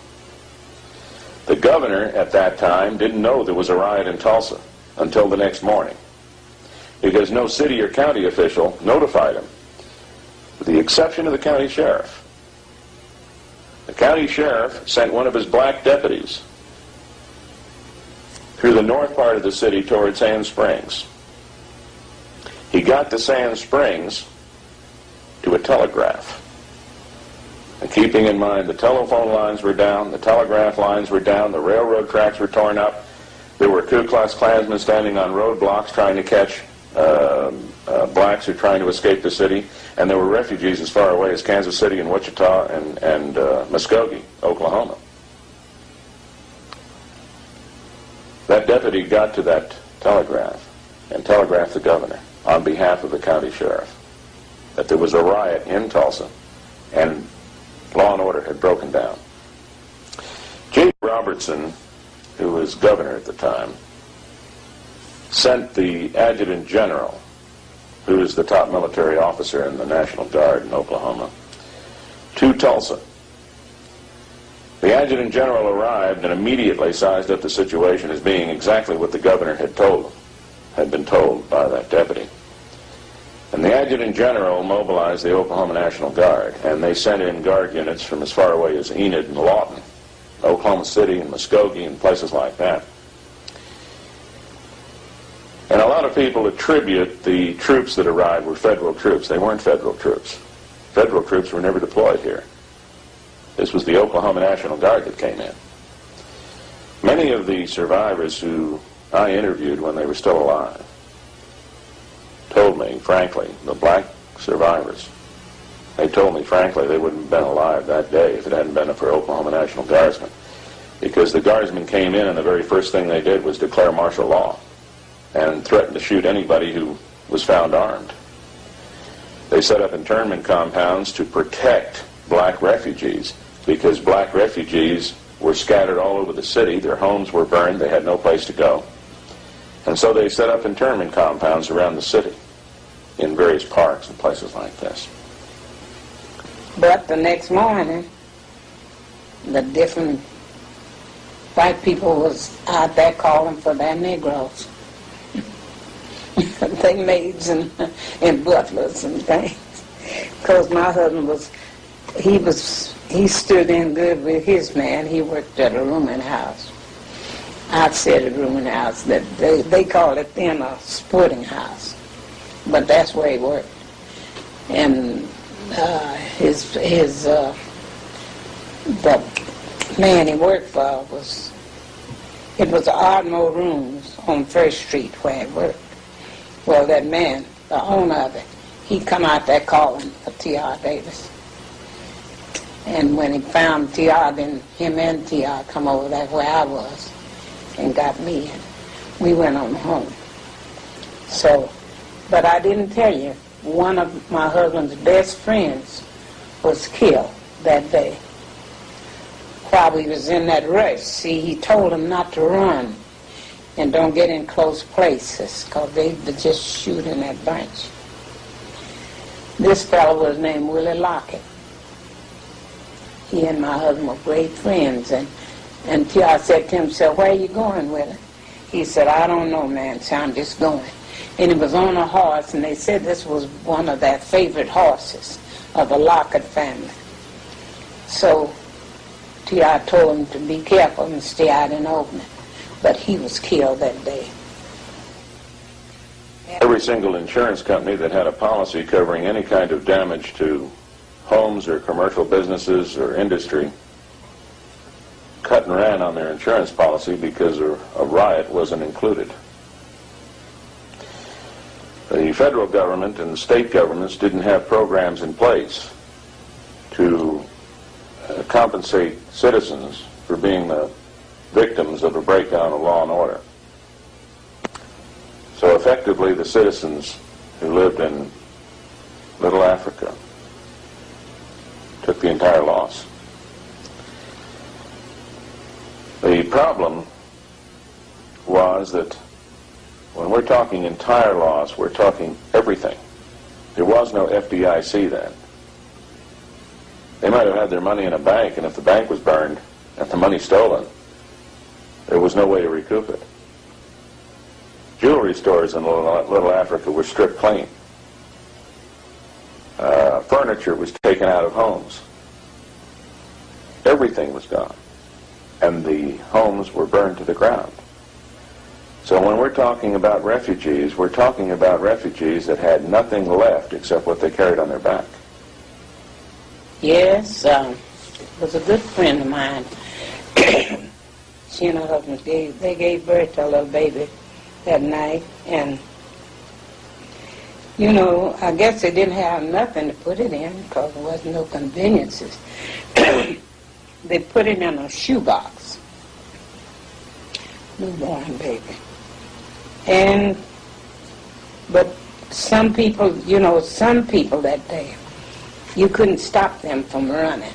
The governor at that time didn't know there was a riot in Tulsa until the next morning, because no city or county official notified him, with the exception of the county sheriff. The county sheriff sent one of his black deputies through the north part of the city toward Sand Springs. He got to Sand Springs to a telegraph. And keeping in mind the telephone lines were down, the telegraph lines were down, the railroad tracks were torn up, there were Ku Klux Klansmen standing on roadblocks trying to catch blacks who were trying to escape the city, and there were refugees as far away as Kansas City and Wichita and Muskogee, Oklahoma. That deputy got to that telegraph and telegraphed the governor on behalf of the county sheriff that there was a riot in Tulsa and law and order had broken down. J. Robertson, who was governor at the time, sent the adjutant general, who is the top military officer in the National Guard in Oklahoma, to Tulsa. The adjutant general arrived and immediately sized up the situation as being exactly what the governor had been told by that deputy. And the adjutant general mobilized the Oklahoma National Guard, and they sent in guard units from as far away as Enid and Lawton, Oklahoma City and Muskogee and places like that. And a lot of people attribute the troops that arrived were federal troops. They weren't federal troops. Federal troops were never deployed here. This was the Oklahoma National Guard that came in. Many of the survivors who I interviewed when they were still alive told me, frankly, the black survivors, they told me, frankly, they wouldn't have been alive that day if it hadn't been for Oklahoma National Guardsmen. Because the Guardsmen came in and the very first thing they did was declare martial law and threatened to shoot anybody who was found armed. They set up internment compounds to protect black refugees because black refugees were scattered all over the city. Their homes were burned. They had no place to go. And so they set up internment compounds around the city in various parks and places like this. But the next morning, the different white people was out there calling for their Negroes. They maids and butlers and things. Because my husband he stood in good with his man. He worked at a rooming house. Outside the rooming house. That they called it then a sporting house. But that's where he worked. And the man he worked for was Ardmore Rooms on First Street where he worked. Well, that man, the owner of it, he'd come out there calling for T.R. Davis. And when he found T.R., then him and T.R. come over there where I was and got me, and we went on home. So, but I didn't tell you, one of my husband's best friends was killed that day while we was in that rush. See, he told him not to run and don't get in close places because they would just shoot in that bunch. This fellow was named Willie Lockett. He and my husband were great friends, and T.R. said to himself, "Where are you going, Willie?" He said, "I don't know, man, so I'm just going." And he was on a horse, and they said this was one of their favorite horses of the Lockett family. So I told him to be careful and stay out in the open. But he was killed that day. Every single insurance company that had a policy covering any kind of damage to homes or commercial businesses or industry cut and ran on their insurance policy because a riot wasn't included. The federal government and the state governments didn't have programs in place to compensate citizens for being the victims of a breakdown of law and order. So effectively, the citizens who lived in Little Africa took the entire loss. The problem was that when we're talking entire loss, we're talking everything. There was no FDIC then. They might have had their money in a bank, and if the bank was burned and the money stolen, there was no way to recoup it. Jewelry stores in Little Africa were stripped clean. Furniture was taken out of homes. Everything was gone. And the homes were burned to the ground. So when we're talking about refugees, we're talking about refugees that had nothing left except what they carried on their back. Yes, it was a good friend of mine. She and her husband, they gave birth to a little baby that night, and you know, I guess they didn't have nothing to put it in because there wasn't no conveniences. They put it in a shoebox, newborn baby. But some people, you know, some people that day, you couldn't stop them from running.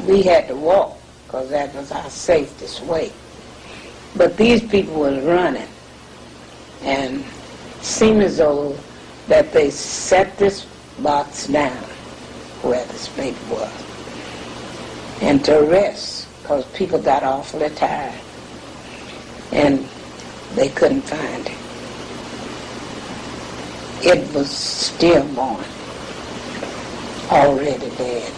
We had to walk because that was our safest way. But these people were running, and it seemed as though that they set this box down where this baby was, and to rest because people got awfully tired, and they couldn't find it. It was stillborn, already dead.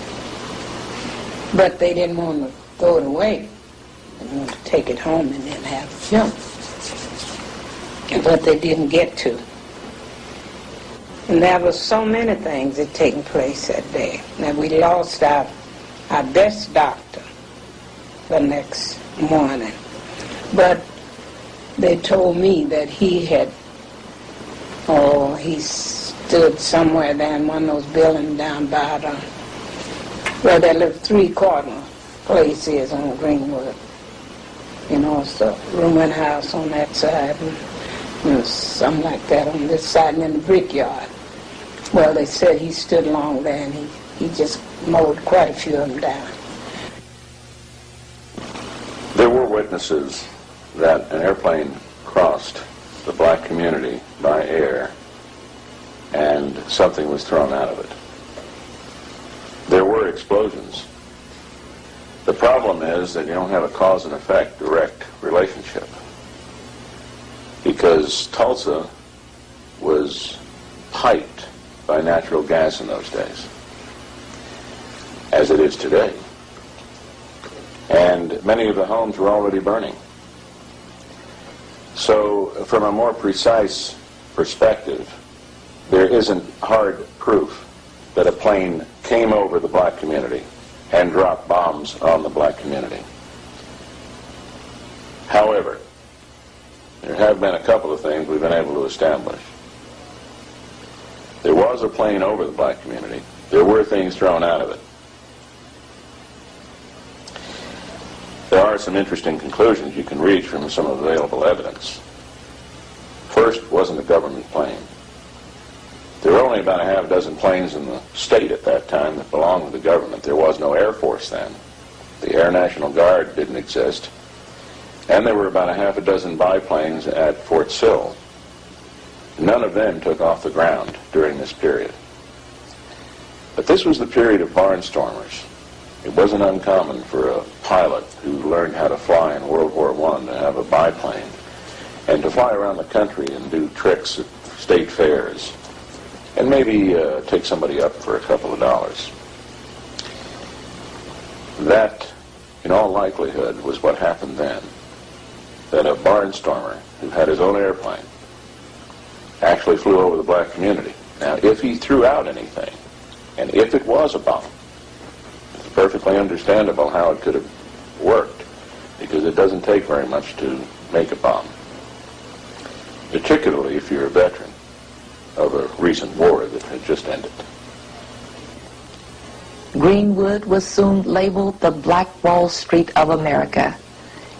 But they didn't want to throw it away. They wanted to take it home and then have it filmed. But they didn't get to. And there were so many things that taken place that day. Now we lost our best doctor the next morning. But they told me that he stood somewhere there in one of those buildings down by where that little three-corner place is on Greenwood. You know, it's a ruined house on that side, and you know, something like that on this side, and then the brickyard. Well, they said he stood along there, and he just mowed quite a few of them down. There were witnesses that an airplane crossed the black community by air and something was thrown out of it. There were explosions. The problem is that you don't have a cause and effect direct relationship, because Tulsa was piped by natural gas in those days, as it is today. And many of the homes were already burning. So from a more precise perspective, there isn't hard proof that a plane came over the black community and dropped bombs on the black community. However, there have been a couple of things we've been able to establish. There was a plane over the black community. There were things thrown out of it. There are some interesting conclusions you can reach from some available evidence. First, it wasn't a government plane. There were only about a half dozen planes in the state at that time that belonged to the government. There was no Air Force then. The Air National Guard didn't exist. And there were about a half a dozen biplanes at Fort Sill. None of them took off the ground during this period. But this was the period of barnstormers. It wasn't uncommon for a pilot who learned how to fly in World War I to have a biplane and to fly around the country and do tricks at state fairs and maybe take somebody up for a couple of dollars. That, in all likelihood, was what happened then. That a barnstormer who had his own airplane actually flew over the black community. Now, if he threw out anything, and if it was a bomb, it's perfectly understandable how it could have worked, because it doesn't take very much to make a bomb, particularly if you're a veteran of a recent war that had just ended. Greenwood was soon labeled the Black Wall Street of America.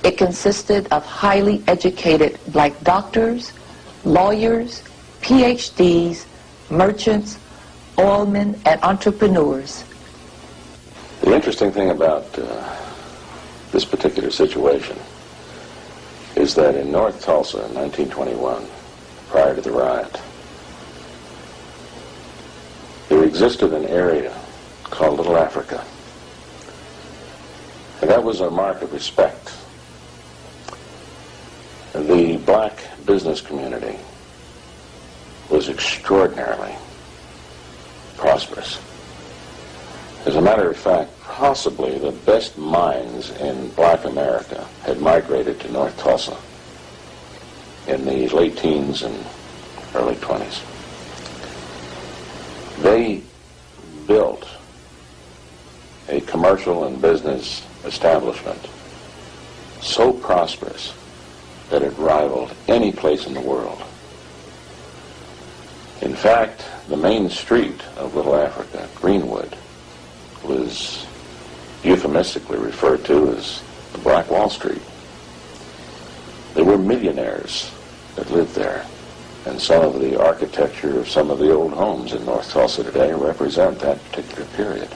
It consisted of highly educated black doctors, lawyers, PhDs, merchants, oilmen, and entrepreneurs. The interesting thing about this particular situation is that in North Tulsa in 1921, prior to the riot, there existed an area called Little Africa. And that was a mark of respect. The black business community was extraordinarily prosperous. As a matter of fact, possibly the best minds in black America had migrated to North Tulsa in the late teens and early 20s. They built a commercial and business establishment so prosperous that it rivaled any place in the world. In fact, the main street of Little Africa, Greenwood, was euphemistically referred to as the Black Wall Street. There were millionaires that lived there, and some of the architecture of some of the old homes in North Tulsa today represent that particular period.